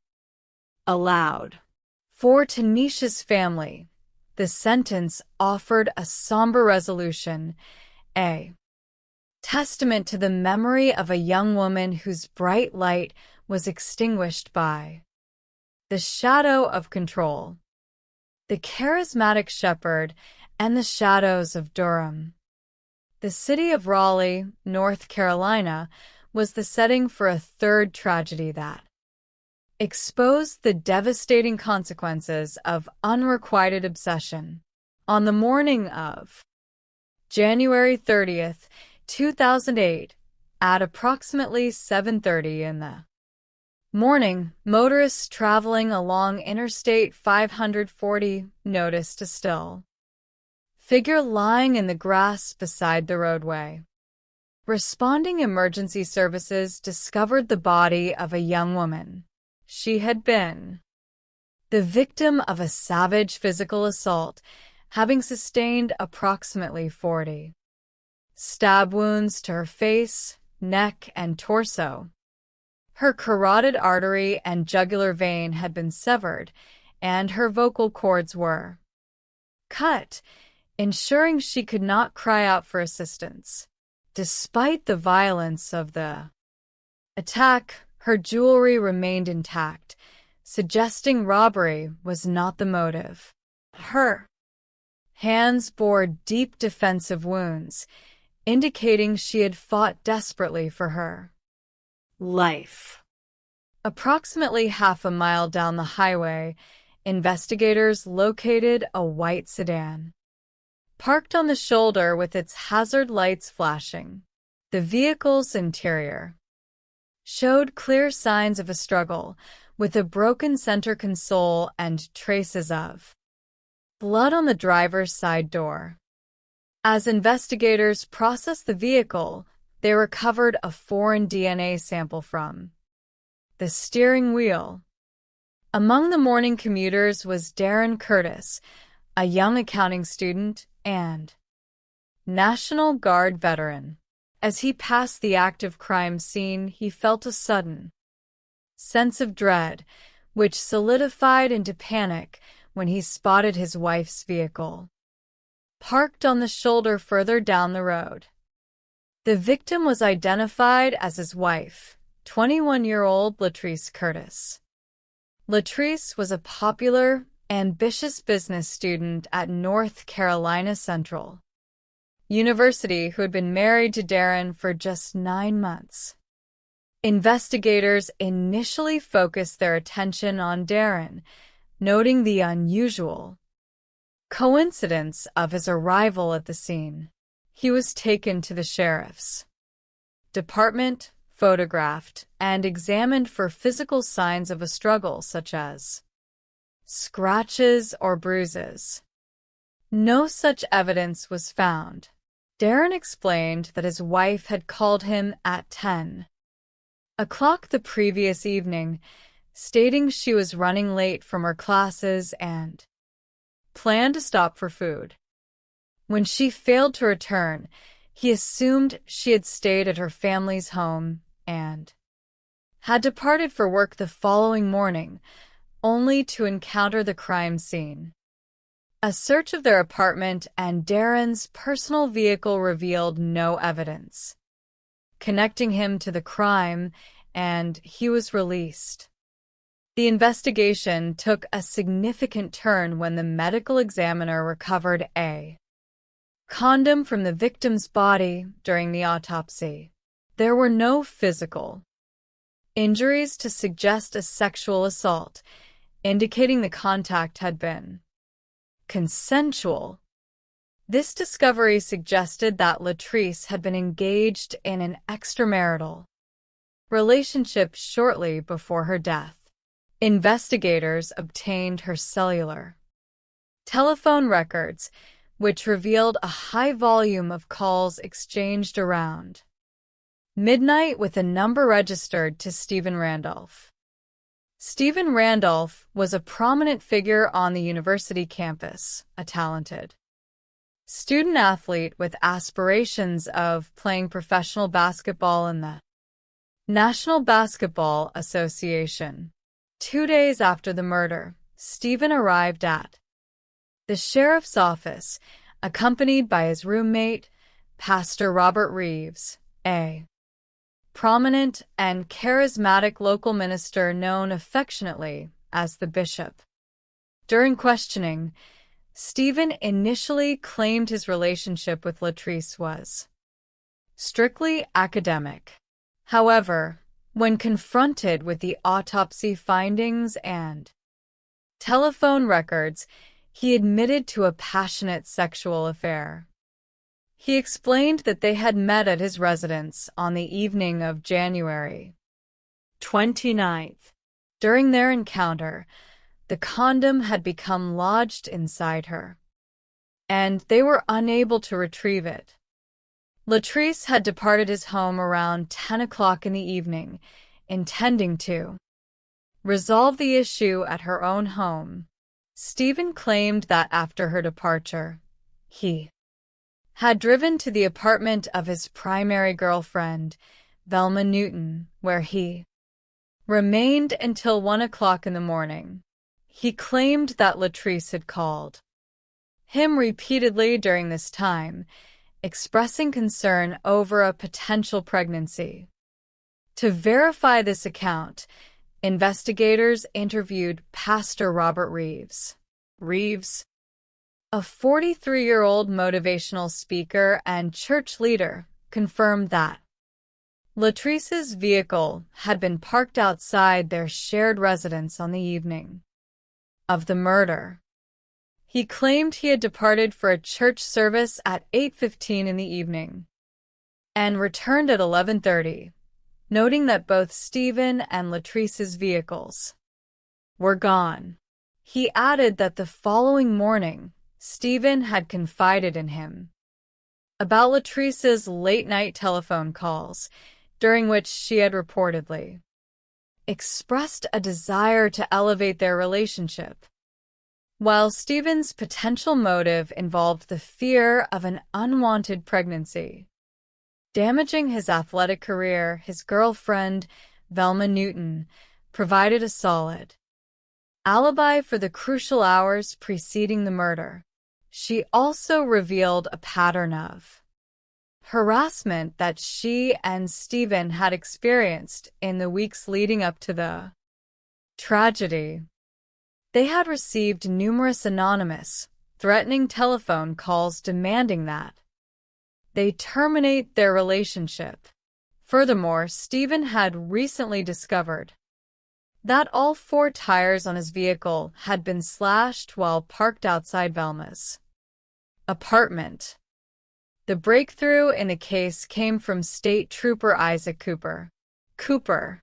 allowed. For Tanisha's family, the sentence offered a somber resolution, a testament to the memory of a young woman whose bright light was extinguished by the shadow of control. The charismatic Shepard and the shadows of Durham. The city of Raleigh, North Carolina, was the setting for a third tragedy that exposed the devastating consequences of unrequited obsession. On the morning of January 30th, 2008, at approximately 7:30 in the morning, motorists traveling along Interstate 540 noticed a still figure lying in the grass beside the roadway. Responding emergency services discovered the body of a young woman. She had been the victim of a savage physical assault, having sustained approximately 40 stab wounds to her face, neck, and torso. Her carotid artery and jugular vein had been severed, and her vocal cords were cut, ensuring she could not cry out for assistance. Despite the violence of the attack, her jewelry remained intact, suggesting robbery was not the motive. Her hands bore deep defensive wounds, indicating she had fought desperately for her life. Approximately half a mile down the highway, investigators located a white sedan parked on the shoulder with its hazard lights flashing. The vehicle's interior showed clear signs of a struggle, with a broken center console and traces of blood on the driver's side door. As investigators processed the vehicle, they recovered a foreign DNA sample from the steering wheel. Among the morning commuters was Darren Curtis, a young accounting student and National Guard veteran. As he passed the active crime scene, he felt a sudden sense of dread, which solidified into panic when he spotted his wife's vehicle, parked on the shoulder further down the road. The victim was identified as his wife, 21-year-old Latrice Curtis. Latrice was a popular, ambitious business student at North Carolina Central University who had been married to Darren for just 9 months. Investigators initially focused their attention on Darren, noting the unusual coincidence of his arrival at the scene. He was taken to the sheriff's department, photographed, and examined for physical signs of a struggle such as scratches or bruises. No such evidence was found. Darren explained that his wife had called him at 10 o'clock the previous evening, stating she was running late from her classes and planned to stop for food. When she failed to return, he assumed she had stayed at her family's home and had departed for work the following morning, only to encounter the crime scene. A search of their apartment and Darren's personal vehicle revealed no evidence connecting him to the crime, and he was released. The investigation took a significant turn when the medical examiner recovered a condom from the victim's body during the autopsy. There were no physical injuries to suggest a sexual assault, indicating the contact had been consensual. This discovery suggested that Latrice had been engaged in an extramarital relationship shortly before her death. Investigators obtained her cellular telephone records, which revealed a high volume of calls exchanged around midnight with a number registered to Stephen Randolph. Stephen Randolph was a prominent figure on the university campus, a talented student-athlete with aspirations of playing professional basketball in the National Basketball Association. 2 days after the murder, Stephen arrived at the sheriff's office, accompanied by his roommate, Pastor Robert Reeves, a prominent and charismatic local minister known affectionately as the Bishop. During questioning, Stephen initially claimed his relationship with Latrice was strictly academic. However, when confronted with the autopsy findings and telephone records, he admitted to a passionate sexual affair. He explained that they had met at his residence on the evening of January 29th. During their encounter, the condom had become lodged inside her, and they were unable to retrieve it. Latrice had departed his home around 10 o'clock in the evening, intending to resolve the issue at her own home. Stephen claimed that after her departure, he had driven to the apartment of his primary girlfriend, Velma Newton, where he remained until 1 o'clock in the morning. He claimed that Latrice had called him repeatedly during this time, expressing concern over a potential pregnancy. To verify this account, investigators interviewed Pastor Robert Reeves. Reeves, a 43-year-old motivational speaker and church leader, confirmed that Latrice's vehicle had been parked outside their shared residence on the evening of the murder. He claimed he had departed for a church service at 8:15 in the evening and returned at 11:30, noting that both Stephen and Latrice's vehicles were gone. He added that the following morning, Stephen had confided in him about Latrice's late-night telephone calls, during which she had reportedly expressed a desire to elevate their relationship. While Stephen's potential motive involved the fear of an unwanted pregnancy damaging his athletic career, his girlfriend, Velma Newton, provided a solid alibi for the crucial hours preceding the murder. She also revealed a pattern of harassment that she and Stephen had experienced in the weeks leading up to the tragedy. They had received numerous anonymous, threatening telephone calls demanding that they terminate their relationship. Furthermore, Stephen had recently discovered that all 4 tires on his vehicle had been slashed while parked outside Velma's apartment. The breakthrough in the case came from State Trooper Isaac Cooper. Cooper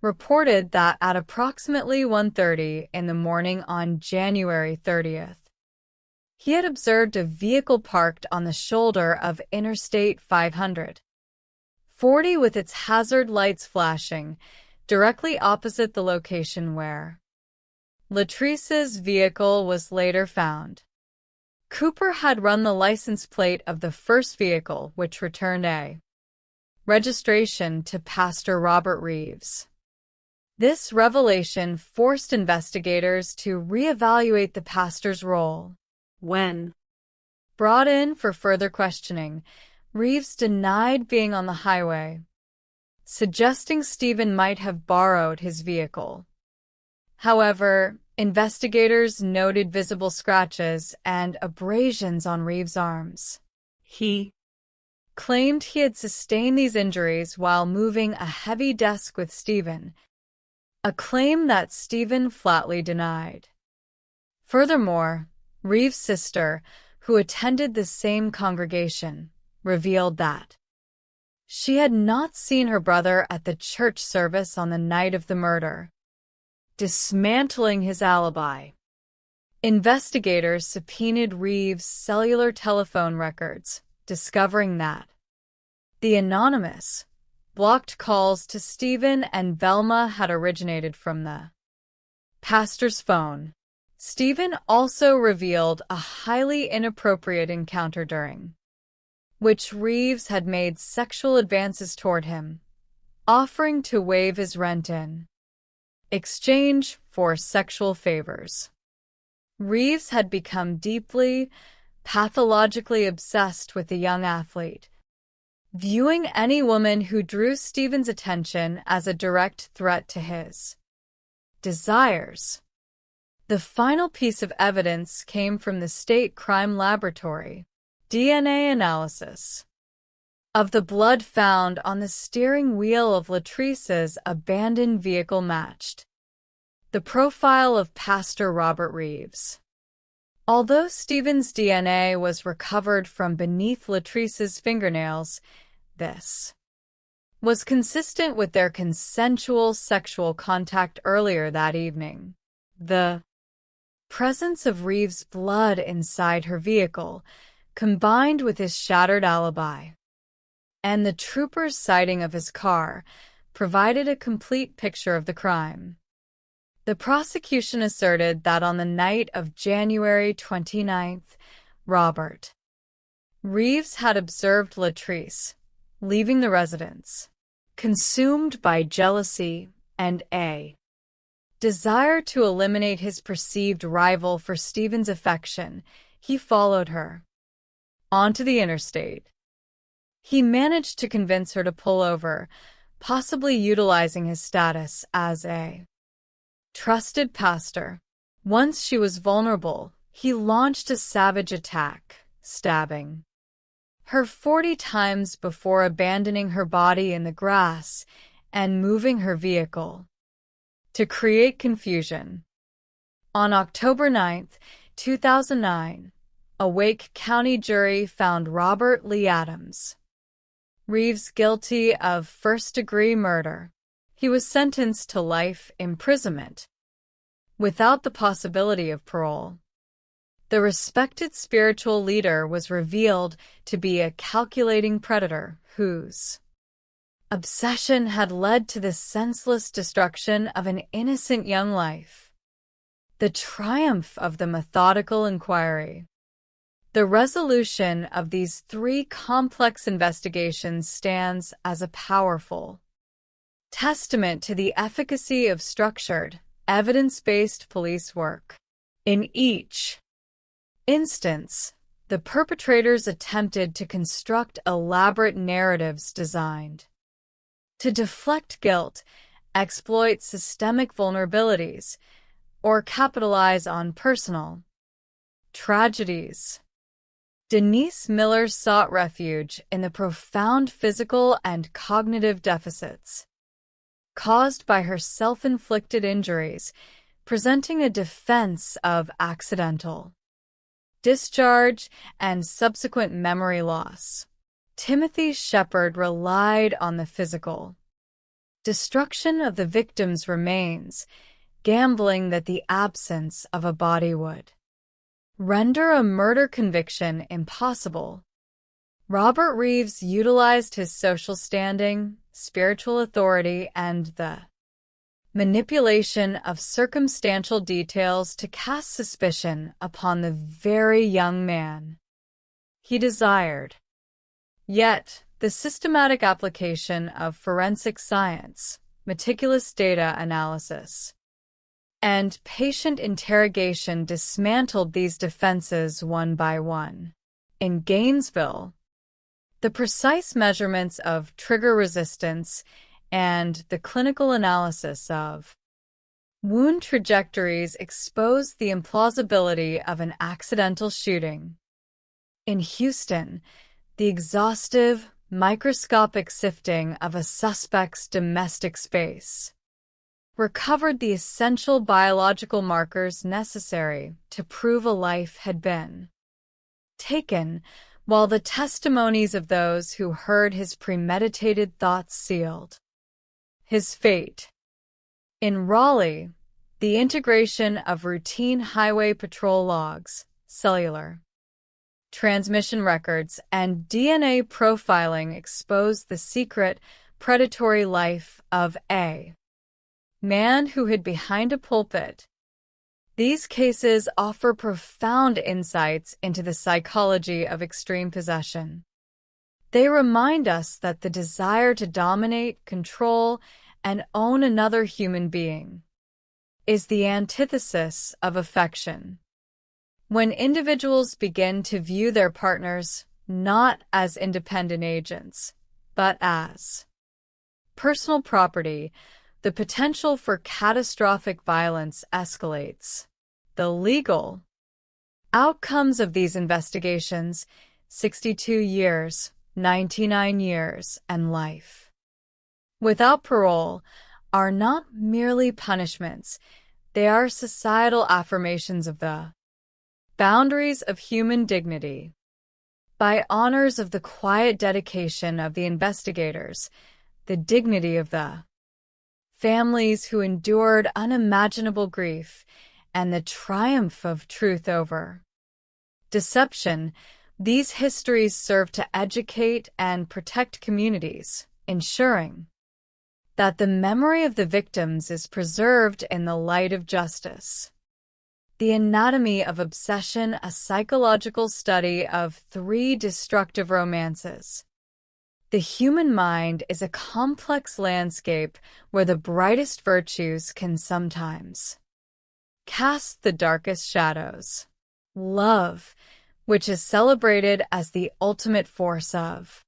reported that at approximately 1:30 in the morning on January 30th, he had observed a vehicle parked on the shoulder of Interstate 540 with its hazard lights flashing directly opposite the location where Latrice's vehicle was later found. Cooper had run the license plate of the first vehicle, which returned a registration to Pastor Robert Reeves. This revelation forced investigators to reevaluate the pastor's role. When brought in for further questioning, Reeves denied being on the highway, suggesting Stephen might have borrowed his vehicle. However, investigators noted visible scratches and abrasions on Reeves' arms. He claimed he had sustained these injuries while moving a heavy desk with Stephen, a claim that Stephen flatly denied. Furthermore, Reeves' sister, who attended the same congregation, revealed that she had not seen her brother at the church service on the night of the murder, dismantling his alibi. Investigators subpoenaed Reeves' cellular telephone records, discovering that the anonymous, blocked calls to Stephen and Velma had originated from the pastor's phone. Stephen also revealed a highly inappropriate encounter during which Reeves had made sexual advances toward him, offering to waive his rent in exchange for sexual favors. Reeves had become deeply, pathologically obsessed with the young athlete, viewing any woman who drew Stephen's attention as a direct threat to his desires. The final piece of evidence came from the State Crime Laboratory. DNA analysis of the blood found on the steering wheel of Latrice's abandoned vehicle matched the profile of Pastor Robert Reeves. Although Stephen's DNA was recovered from beneath Latrice's fingernails, this was consistent with their consensual sexual contact earlier that evening. The presence of Reeves' blood inside her vehicle, combined with his shattered alibi, and the trooper's sighting of his car, provided a complete picture of the crime. The prosecution asserted that on the night of January 29th, Robert Reeves had observed Latrice leaving the residence, consumed by jealousy and a desire to eliminate his perceived rival for Stephen's affection. He followed her onto the interstate. He managed to convince her to pull over, possibly utilizing his status as a trusted pastor. Once she was vulnerable, he launched a savage attack, stabbing her 40 times before abandoning her body in the grass and moving her vehicle to create confusion. On October 9, 2009, a Wake County jury found Robert Lee Adams Reeves guilty of first-degree murder. He was sentenced to life imprisonment without the possibility of parole. The respected spiritual leader was revealed to be a calculating predator whose obsession had led to the senseless destruction of an innocent young life. The triumph of the methodical inquiry. The resolution of these 3 complex investigations stands as a powerful testament to the efficacy of structured, evidence-based police work. In each instance, the perpetrators attempted to construct elaborate narratives designed to deflect guilt, exploit systemic vulnerabilities, or capitalize on personal tragedies. Denise Miller sought refuge in the profound physical and cognitive deficits caused by her self-inflicted injuries, presenting a defense of accidental discharge and subsequent memory loss. Timothy Shepard relied on the physical destruction of the victim's remains, gambling that the absence of a body would render a murder conviction impossible. Robert Reeves utilized his social standing, spiritual authority, and the manipulation of circumstantial details to cast suspicion upon the very young man he desired. Yet, the systematic application of forensic science, meticulous data analysis, and patient interrogation dismantled these defenses one by one. In Gainesville, the precise measurements of trigger resistance and the clinical analysis of wound trajectories exposed the implausibility of an accidental shooting. In Houston, the exhaustive, microscopic sifting of a suspect's domestic space recovered the essential biological markers necessary to prove a life had been taken, while the testimonies of those who heard his premeditated thoughts sealed his fate. In Raleigh, the integration of routine highway patrol logs, cellular transmission records, and DNA profiling exposed the secret, predatory life of a man who hid behind a pulpit. These cases offer profound insights into the psychology of extreme possession. They remind us that the desire to dominate, control, and own another human being is the antithesis of affection. When individuals begin to view their partners not as independent agents, but as personal property, the potential for catastrophic violence escalates. The legal outcomes of these investigations, 62 years, 99 years, and life without parole, are not merely punishments. They are societal affirmations of the boundaries of human dignity. By honors of the quiet dedication of the investigators, the dignity of the families who endured unimaginable grief, and the triumph of truth over deception, these histories serve to educate and protect communities, ensuring that the memory of the victims is preserved in the light of justice. The Anatomy of Obsession, a psychological study of 3 destructive romances. The human mind is a complex landscape where the brightest virtues can sometimes cast the darkest shadows. Love, which is celebrated as the ultimate force of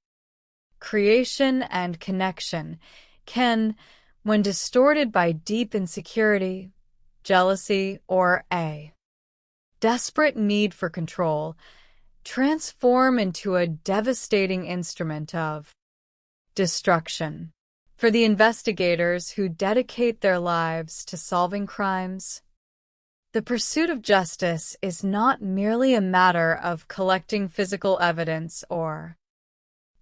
creation and connection, can, when distorted by deep insecurity, jealousy, or a desperate need for control, transform into a devastating instrument of destruction. For the investigators who dedicate their lives to solving crimes, the pursuit of justice is not merely a matter of collecting physical evidence or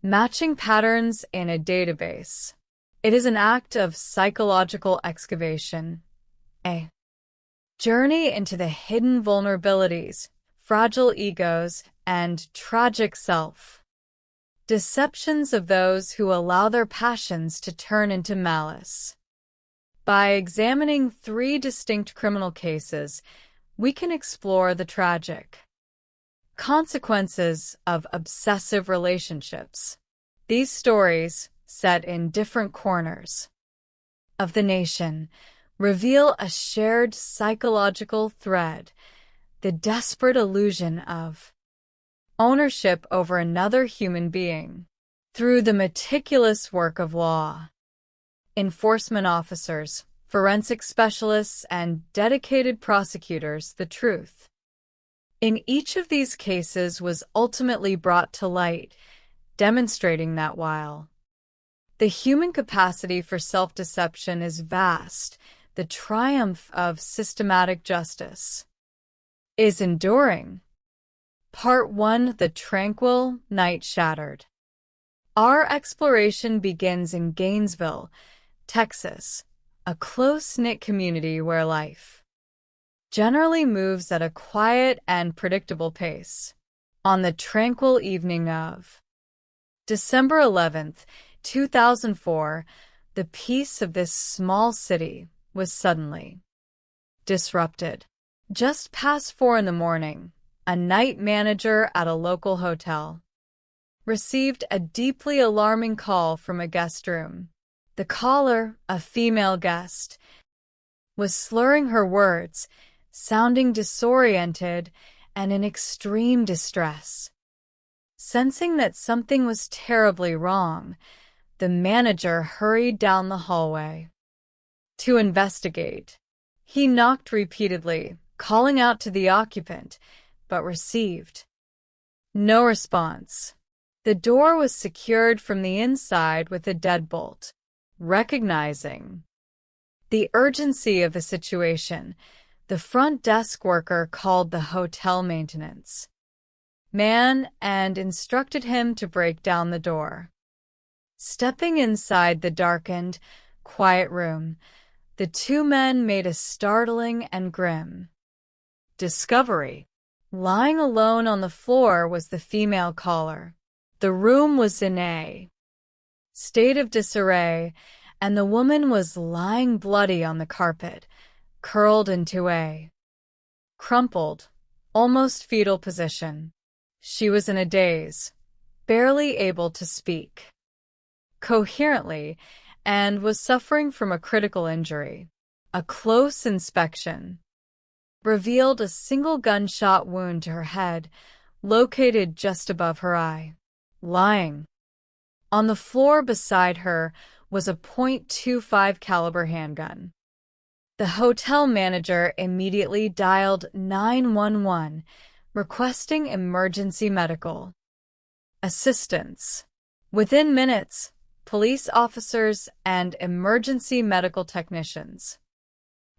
matching patterns in a database. It is an act of psychological excavation, a journey into the hidden vulnerabilities, fragile egos, and tragic self deceptions of those who allow their passions to turn into malice. By examining 3 distinct criminal cases, we can explore the tragic consequences of obsessive relationships. These stories, set in different corners of the nation, reveal a shared psychological thread, the desperate illusion of ownership over another human being. Through the meticulous work of law enforcement officers, forensic specialists, and dedicated prosecutors, the truth in each of these cases was ultimately brought to light, demonstrating that while the human capacity for self-deception is vast, the triumph of systematic justice is enduring. Part 1: The Tranquil Night Shattered. Our exploration begins in Gainesville, Texas, a close-knit community where life generally moves at a quiet and predictable pace. On the tranquil evening of December 11th, 2004, the peace of this small city was suddenly disrupted. Just past 4 in the morning, a night manager at a local hotel received a deeply alarming call from a guest room. The caller, a female guest, was slurring her words, sounding disoriented and in extreme distress. Sensing that something was terribly wrong, the manager hurried down the hallway to investigate. He knocked repeatedly, calling out to the occupant, but received no response. The door was secured from the inside with a deadbolt. Recognizing the urgency of the situation, the front desk worker called the hotel maintenance man and instructed him to break down the door. Stepping inside the darkened, quiet room, the two men made a startling and grim discovery. Lying alone on the floor was the female caller. The room was in a state of disarray, and the woman was lying bloody on the carpet, curled into a crumpled, almost fetal position. She was in a daze, barely able to speak coherently, and was suffering from a critical injury. A close inspection revealed a single gunshot wound to her head, located just above her eye. Lying on the floor beside her was a .25 caliber handgun. The hotel manager immediately dialed 911, requesting emergency medical assistance. Within minutes, police officers and emergency medical technicians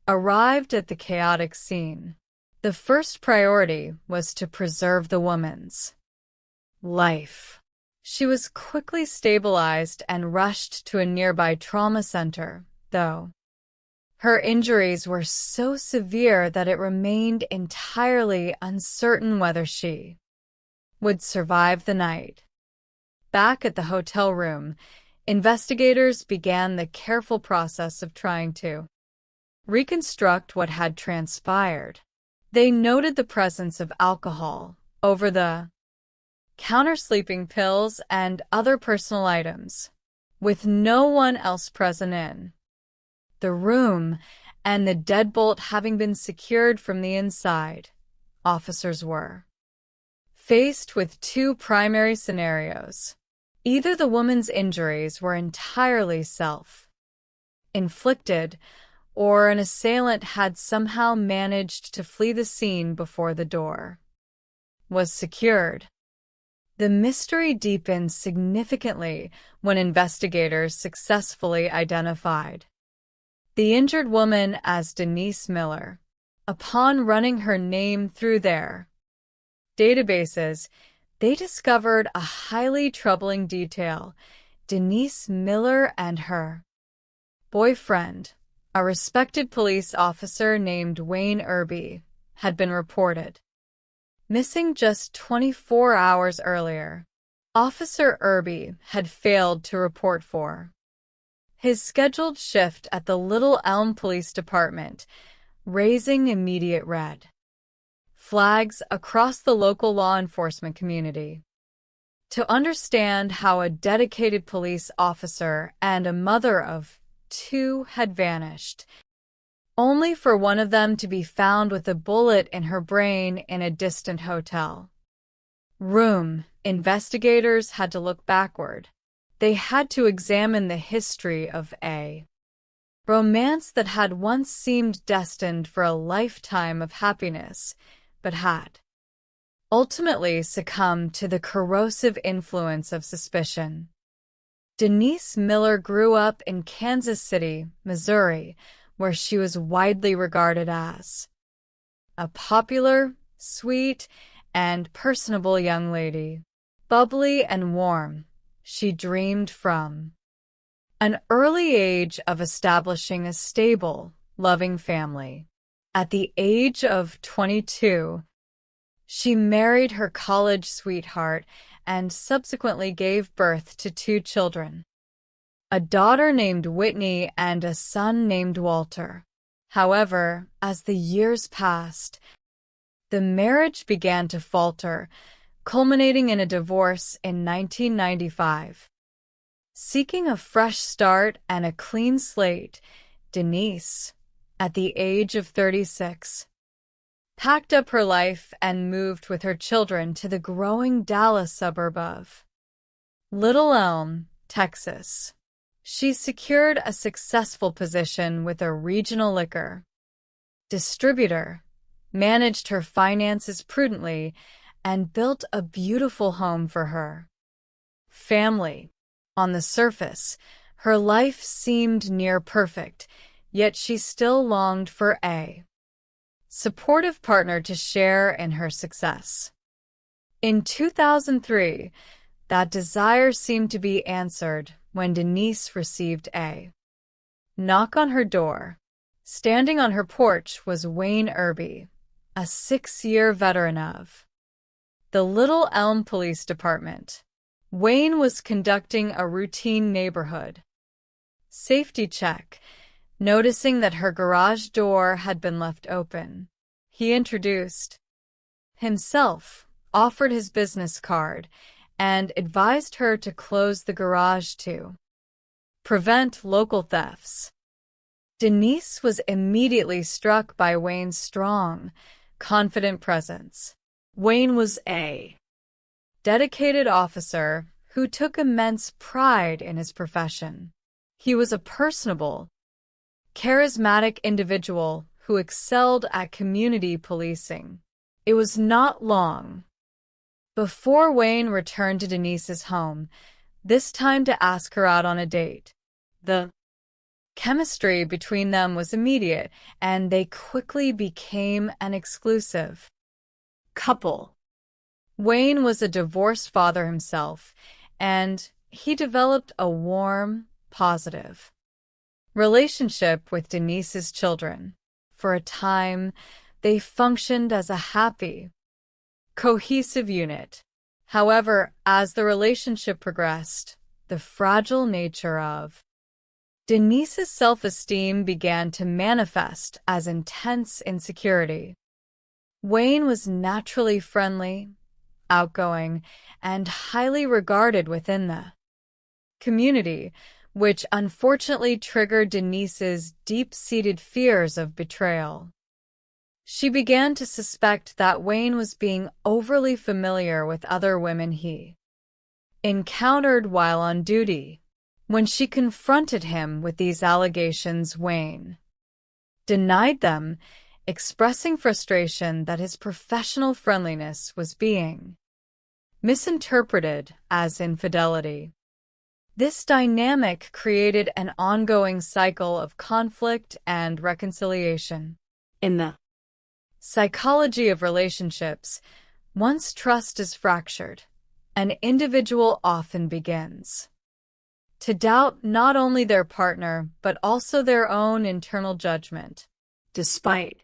arrived at the chaotic scene. The first priority was to preserve the woman's life. She was quickly stabilized and rushed to a nearby trauma center, though her injuries were so severe that it remained entirely uncertain whether she would survive the night. Back at the hotel room, investigators began the careful process of trying to reconstruct what had transpired. They noted the presence of alcohol, over-the-counter sleeping pills, and other personal items, with no one else present in the room, and the deadbolt having been secured from the inside. Officers were faced with two primary scenarios. Either the woman's injuries were entirely self-inflicted, or an assailant had somehow managed to flee the scene before the door was secured. The mystery deepened significantly when investigators successfully identified the injured woman as Denise Miller. Upon running her name through their databases, they discovered a highly troubling detail. Denise Miller and her boyfriend, a respected police officer named Wayne Irby, had been reported missing just 24 hours earlier. Officer Irby had failed to report for his scheduled shift at the Little Elm Police Department, raising immediate red flags across the local law enforcement community. To understand how a dedicated police officer and a mother of two had vanished, only for one of them to be found with a bullet in her brain in a distant hotel room. Investigators had to look backward. They had to examine the history of a romance that had once seemed destined for a lifetime of happiness, but had ultimately succumbed to the corrosive influence of suspicion. Denise Miller grew up in Kansas City, Missouri, where she was widely regarded as a popular, sweet, and personable young lady. Bubbly and warm, she dreamed from an early age of establishing a stable, loving family. At the age of 22, she married her college sweetheart and subsequently gave birth to 2 children, a daughter named Whitney and a son named Walter. However, as the years passed, the marriage began to falter, culminating in a divorce in 1995. Seeking a fresh start and a clean slate, Denise, at the age of 36, packed up her life and moved with her children to the growing Dallas suburb of Little Elm, Texas. She secured a successful position with a regional liquor distributor, managed her finances prudently, and built a beautiful home for her family. On the surface, her life seemed near perfect, yet she still longed for a supportive partner to share in her success. In 2003, that desire seemed to be answered when Denise received a knock on her door. Standing on her porch was Wayne Irby, a 6-year veteran of the Little Elm Police Department. Wayne was conducting a routine neighborhood safety check, noticing that her garage door had been left open. He introduced himself, offered his business card, and advised her to close the garage to prevent local thefts. Denise was immediately struck by Wayne's strong, confident presence. Wayne was a dedicated officer who took immense pride in his profession. He was a personable, charismatic individual who excelled at community policing. It was not long before Wayne returned to Denise's home, this time to ask her out on a date. The chemistry between them was immediate, and they quickly became an exclusive couple. Wayne was a divorced father himself, and he developed a warm, positive relationship with Denise's children. For a time, they functioned as a happy, cohesive unit. However, as the relationship progressed, the fragile nature of Denise's self-esteem began to manifest as intense insecurity. Wayne was naturally friendly, outgoing, and highly regarded within the community, which unfortunately triggered Denise's deep-seated fears of betrayal. She began to suspect that Wayne was being overly familiar with other women he encountered while on duty. When she confronted him with these allegations, Wayne denied them, expressing frustration that his professional friendliness was being misinterpreted as infidelity. This dynamic created an ongoing cycle of conflict and reconciliation. In the psychology of relationships, once trust is fractured, an individual often begins to doubt not only their partner, but also their own internal judgment. Despite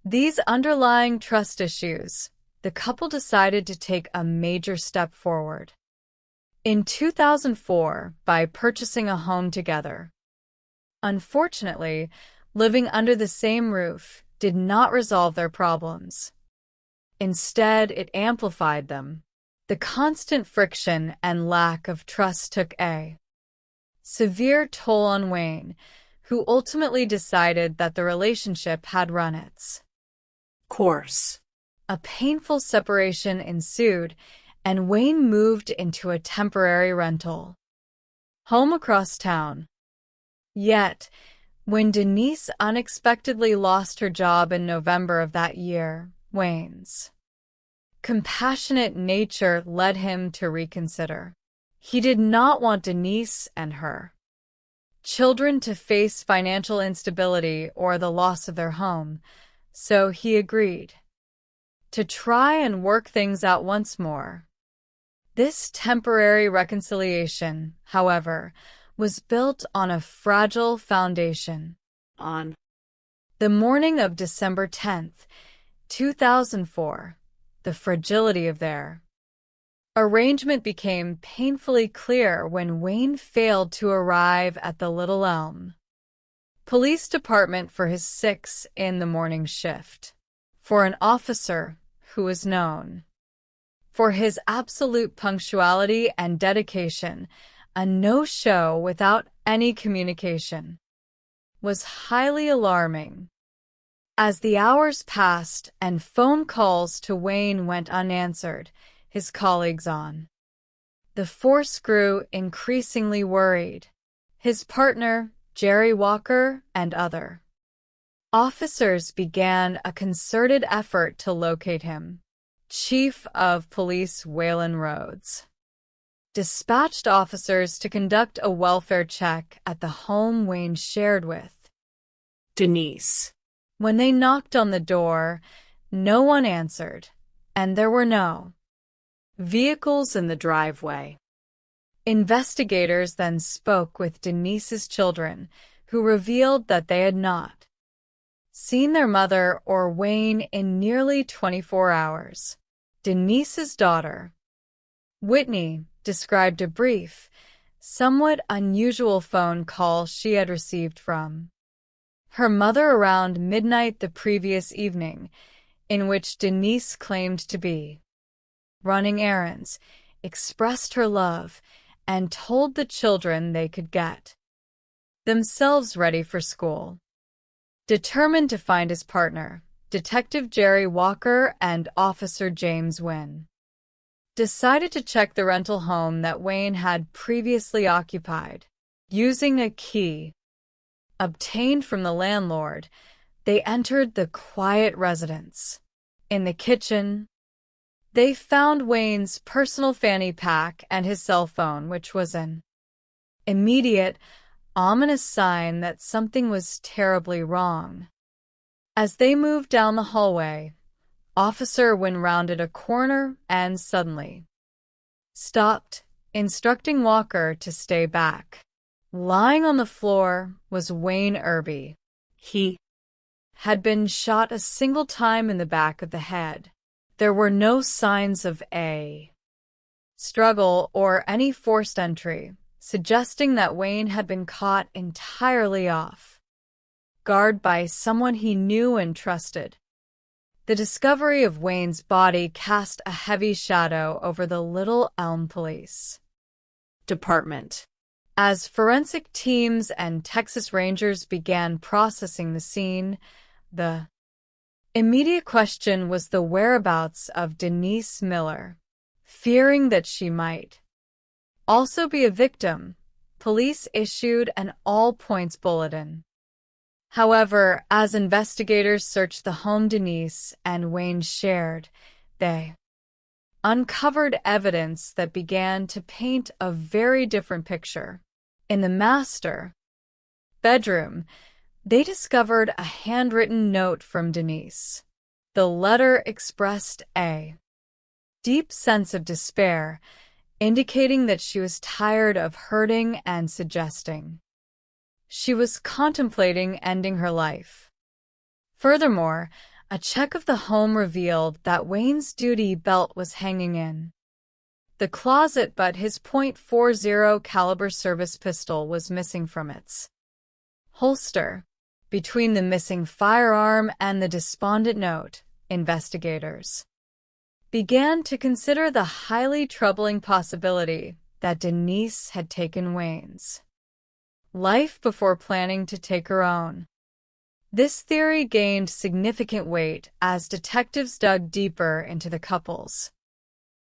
these underlying trust issues, the couple decided to take a major step forward in 2004 by purchasing a home together. Unfortunately, living under the same roof did not resolve their problems. Instead, it amplified them. The constant friction and lack of trust took a severe toll on Wayne, who ultimately decided that the relationship had run its course. A painful separation ensued, and Wayne moved into a temporary rental home across town. Yet, when Denise unexpectedly lost her job in November of that year, Wayne's compassionate nature led him to reconsider. He did not want Denise and her children to face financial instability or the loss of their home, so he agreed to try and work things out once more. This temporary reconciliation, however, was built on a fragile foundation. On the morning of December 10th, 2004, the fragility of their arrangement became painfully clear when Wayne failed to arrive at the Little Elm Police Department for his 6 in the morning shift. For an officer who was known for his absolute punctuality and dedication, a no-show without any communication was highly alarming. As the hours passed and phone calls to Wayne went unanswered, his colleagues on the force grew increasingly worried. His partner, Jerry Walker, and other officers began a concerted effort to locate him. Chief of Police Waylon Rhodes dispatched officers to conduct a welfare check at the home Wayne shared with Denise. When they knocked on the door, no one answered, and there were no vehicles in the driveway. Investigators then spoke with Denise's children, who revealed that they had not seen their mother or Wayne in nearly 24 hours. Denise's daughter, Whitney, described a brief, somewhat unusual phone call she had received from her mother around midnight the previous evening, in which Denise claimed to be running errands, expressed her love, and told the children they could get themselves ready for school. Determined to find his partner, Detective Jerry Walker and Officer James Wynn decided to check the rental home that Wayne had previously occupied. Using a key obtained from the landlord, they entered the quiet residence. In the kitchen, they found Wayne's personal fanny pack and his cell phone, which was an immediate, ominous sign that something was terribly wrong. As they moved down the hallway, Officer Wynn rounded a corner and suddenly stopped, instructing Walker to stay back. Lying on the floor was Wayne Irby. He had been shot a single time in the back of the head. There were no signs of a struggle or any forced entry, suggesting that Wayne had been caught entirely off guard by someone he knew and trusted. The discovery of Wayne's body cast a heavy shadow over the Little Elm Police Department. As forensic teams and Texas Rangers began processing the scene, the immediate question was the whereabouts of Denise Miller. Fearing that she might also be a victim, police issued an all-points bulletin. However, as investigators searched the home Denise and Wayne shared, they uncovered evidence that began to paint a very different picture. In the master bedroom, they discovered a handwritten note from Denise. The letter expressed a deep sense of despair, indicating that she was tired of hurting and suggesting she was contemplating ending her life. Furthermore, a check of the home revealed that Wayne's duty belt was hanging in the closet, but his .40 caliber service pistol was missing from its holster. Between the missing firearm and the despondent note, investigators began to consider the highly troubling possibility that Denise had taken Wayne's life before planning to take her own. This theory gained significant weight as detectives dug deeper into the couple's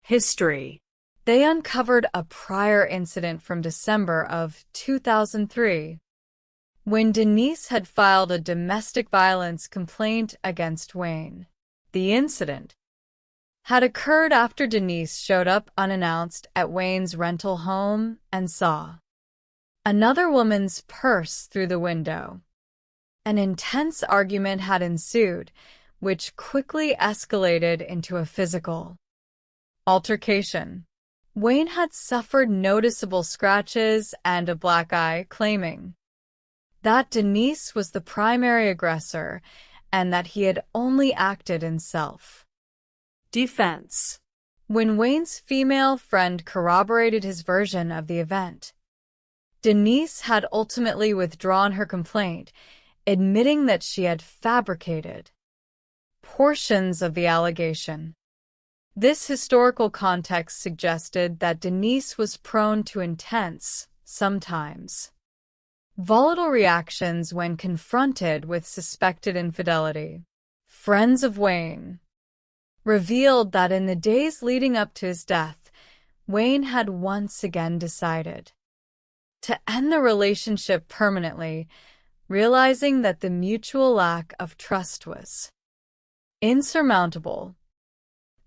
history. They uncovered a prior incident from December of 2003, when Denise had filed a domestic violence complaint against Wayne. The incident had occurred after Denise showed up unannounced at Wayne's rental home and saw another woman's purse through the window. An intense argument had ensued, which quickly escalated into a physical altercation. Wayne had suffered noticeable scratches and a black eye, claiming that Denise was the primary aggressor and that he had only acted in self-defense. When Wayne's female friend corroborated his version of the event, Denise had ultimately withdrawn her complaint, admitting that she had fabricated portions of the allegation. This historical context suggested that Denise was prone to intense, sometimes volatile reactions when confronted with suspected infidelity. Friends of Wayne revealed that in the days leading up to his death, Wayne had once again decided to end the relationship permanently, realizing that the mutual lack of trust was insurmountable.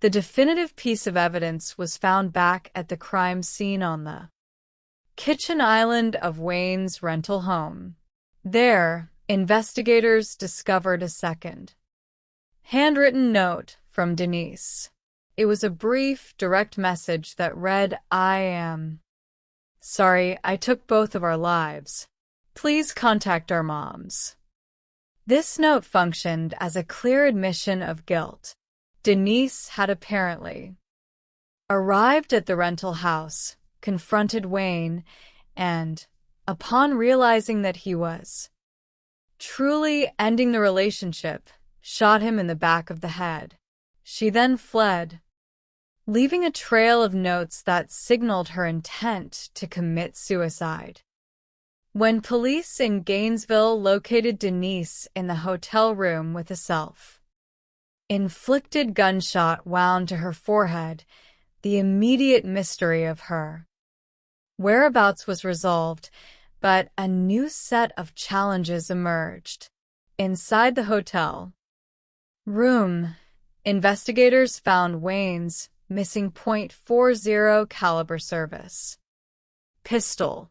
The definitive piece of evidence was found back at the crime scene on the kitchen island of Wayne's rental home. There, investigators discovered a second handwritten note from Denise. It was a brief, direct message that read, "I am sorry I took both of our lives. Please contact our moms." This note functioned as a clear admission of guilt. Denise had apparently arrived at the rental house, confronted Wayne, and, upon realizing that he was truly ending the relationship, shot him in the back of the head. She then fled, leaving a trail of notes that signaled her intent to commit suicide. When police in Gainesville located Denise in the hotel room with a self-inflicted gunshot wound to her forehead, the immediate mystery of her whereabouts was resolved, but a new set of challenges emerged. Inside the hotel room, investigators found Wayne's missing .40 caliber service pistol.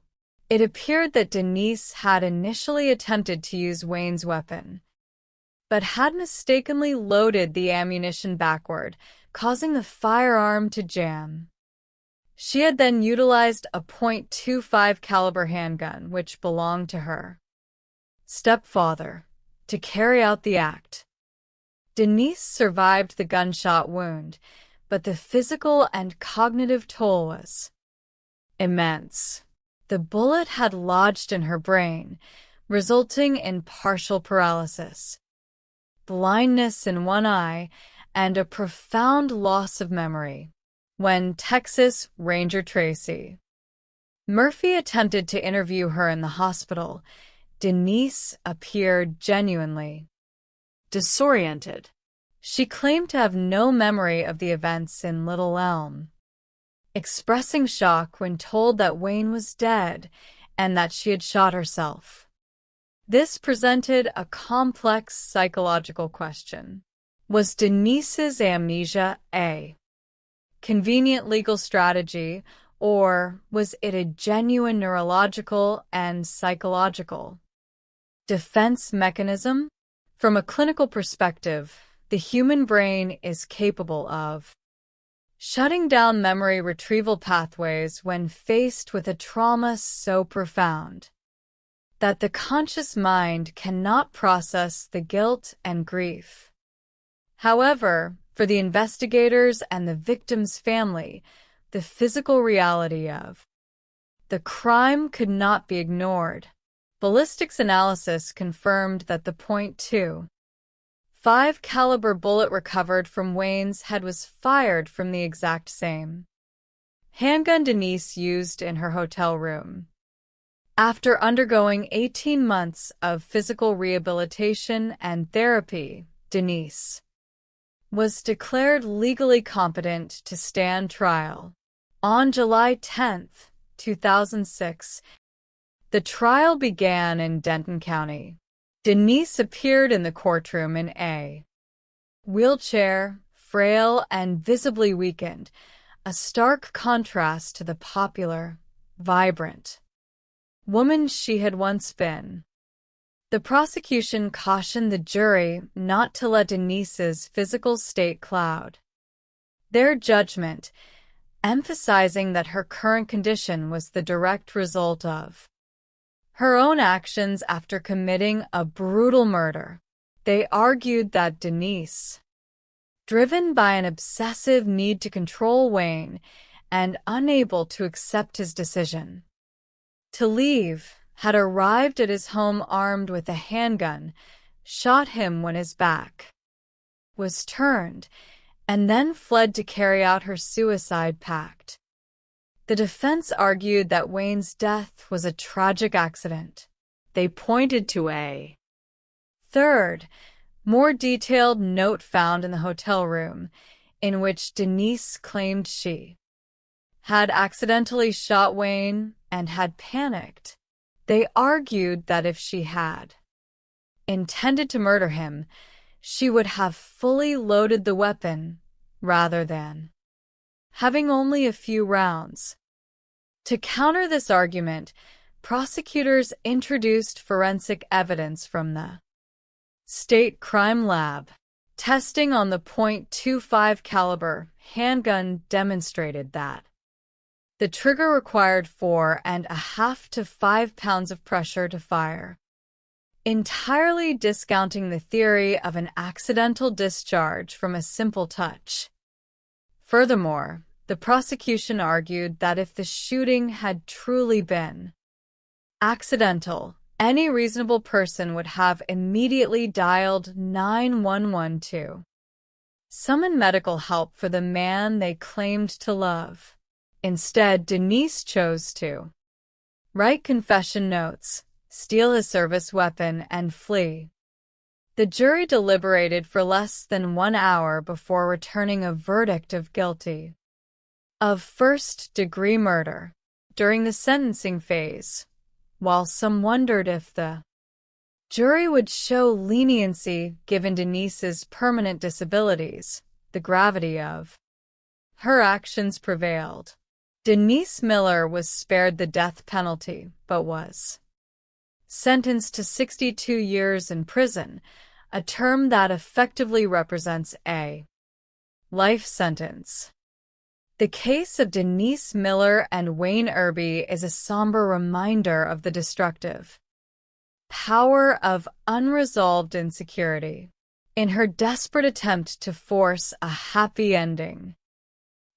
It appeared that Denise had initially attempted to use Wayne's weapon, but had mistakenly loaded the ammunition backward, causing the firearm to jam. She had then utilized a .25 caliber handgun, which belonged to her stepfather, to carry out the act. Denise survived the gunshot wound, but the physical and cognitive toll was immense. The bullet had lodged in her brain, resulting in partial paralysis, blindness in one eye, and a profound loss of memory. When Texas Ranger Tracy Murphy attempted to interview her in the hospital, Denise appeared genuinely disoriented. She claimed to have no memory of the events in Little Elm, expressing shock when told that Wayne was dead and that she had shot herself. This presented a complex psychological question. Was Denise's amnesia a convenient legal strategy, or was it a genuine neurological and psychological defense mechanism? From a clinical perspective, the human brain is capable of shutting down memory retrieval pathways when faced with a trauma so profound that the conscious mind cannot process the guilt and grief. However, for the investigators and the victim's family, the physical reality of the crime could not be ignored. Ballistics analysis confirmed that the .25 caliber bullet recovered from Wayne's head was fired from the exact same handgun Denise used in her hotel room. After undergoing 18 months of physical rehabilitation and therapy, Denise was declared legally competent to stand trial. On July 10, 2006, the trial began in Denton County. Denise appeared in the courtroom in a wheelchair, frail and visibly weakened, a stark contrast to the popular, vibrant woman she had once been. The prosecution cautioned the jury not to let Denise's physical state cloud their judgment, emphasizing that her current condition was the direct result of her own actions after committing a brutal murder. They argued that Denise, driven by an obsessive need to control Wayne and unable to accept his decision to leave, had arrived at his home armed with a handgun, shot him when his back was turned, and then fled to carry out her suicide pact. The defense argued that Wayne's death was a tragic accident. They pointed to a third, more detailed note found in the hotel room, in which Denise claimed she had accidentally shot Wayne and had panicked. They argued that if she had intended to murder him, she would have fully loaded the weapon rather than having only a few rounds. To counter this argument, prosecutors introduced forensic evidence from the State Crime Lab. Testing on the .25 caliber handgun demonstrated that the trigger required 4.5 to 5 pounds of pressure to fire, entirely discounting the theory of an accidental discharge from a simple touch. Furthermore, the prosecution argued that if the shooting had truly been accidental, any reasonable person would have immediately dialed 911 to summon medical help for the man they claimed to love. Instead, Denise chose to write confession notes, steal his service weapon, and flee. The jury deliberated for less than 1 hour before returning a verdict of guilty of first-degree murder. During the sentencing phase, while some wondered if the jury would show leniency given Denise's permanent disabilities, the gravity of her actions prevailed. Denise Miller was spared the death penalty, but was sentenced to 62 years in prison, a term that effectively represents a life sentence. The case of Denise Miller and Wayne Irby is a somber reminder of the destructive power of unresolved insecurity. In her desperate attempt to force a happy ending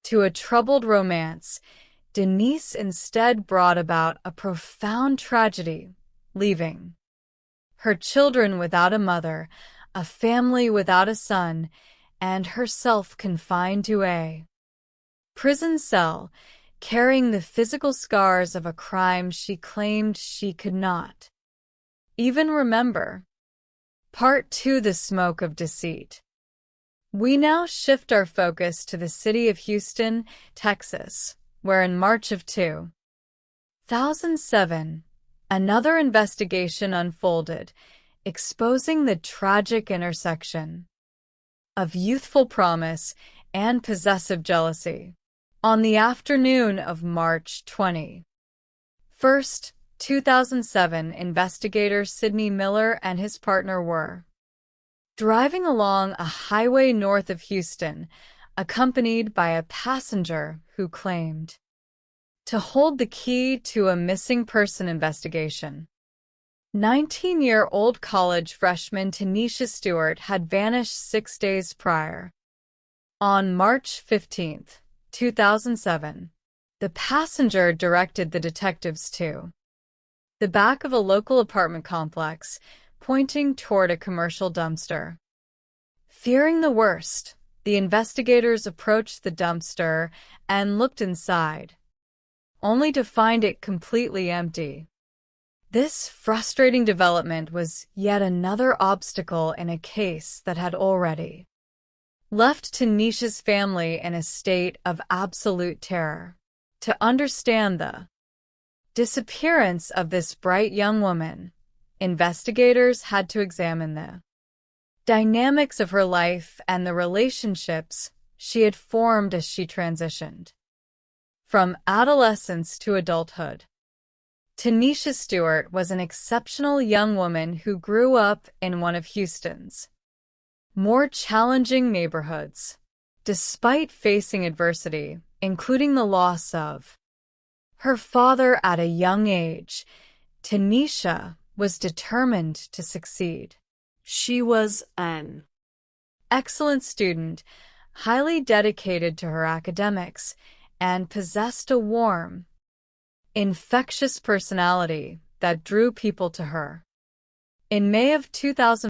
to a troubled romance, Denise instead brought about a profound tragedy, leaving her children without a mother, a family without a son, and herself confined to a prison cell, carrying the physical scars of a crime she claimed she could not even remember. Part 2: The Smoke of Deceit. We now shift our focus to the city of Houston, Texas, where in March of 2007, another investigation unfolded, exposing the tragic intersection of youthful promise and possessive jealousy. On the afternoon of March 21, 2007, investigator Sidney Miller and his partner were driving along a highway north of Houston, accompanied by a passenger who claimed to hold the key to a missing person investigation. 19-year-old college freshman Tanisha Stewart had vanished 6 days prior. On March 15, 2007, the passenger directed the detectives to the back of a local apartment complex, pointing toward a commercial dumpster. Fearing the worst, the investigators approached the dumpster and looked inside, only to find it completely empty. This frustrating development was yet another obstacle in a case that had already left Tanisha's family in a state of absolute terror. To understand the disappearance of this bright young woman, investigators had to examine the dynamics of her life and the relationships she had formed as she transitioned from adolescence to adulthood. Tanisha Stewart was an exceptional young woman who grew up in one of Houston's more challenging neighborhoods. Despite facing adversity, including the loss of her father at a young age, Tanisha was determined to succeed. She was an excellent student, highly dedicated to her academics, and possessed a warm, infectious personality that drew people to her. In May of 2000,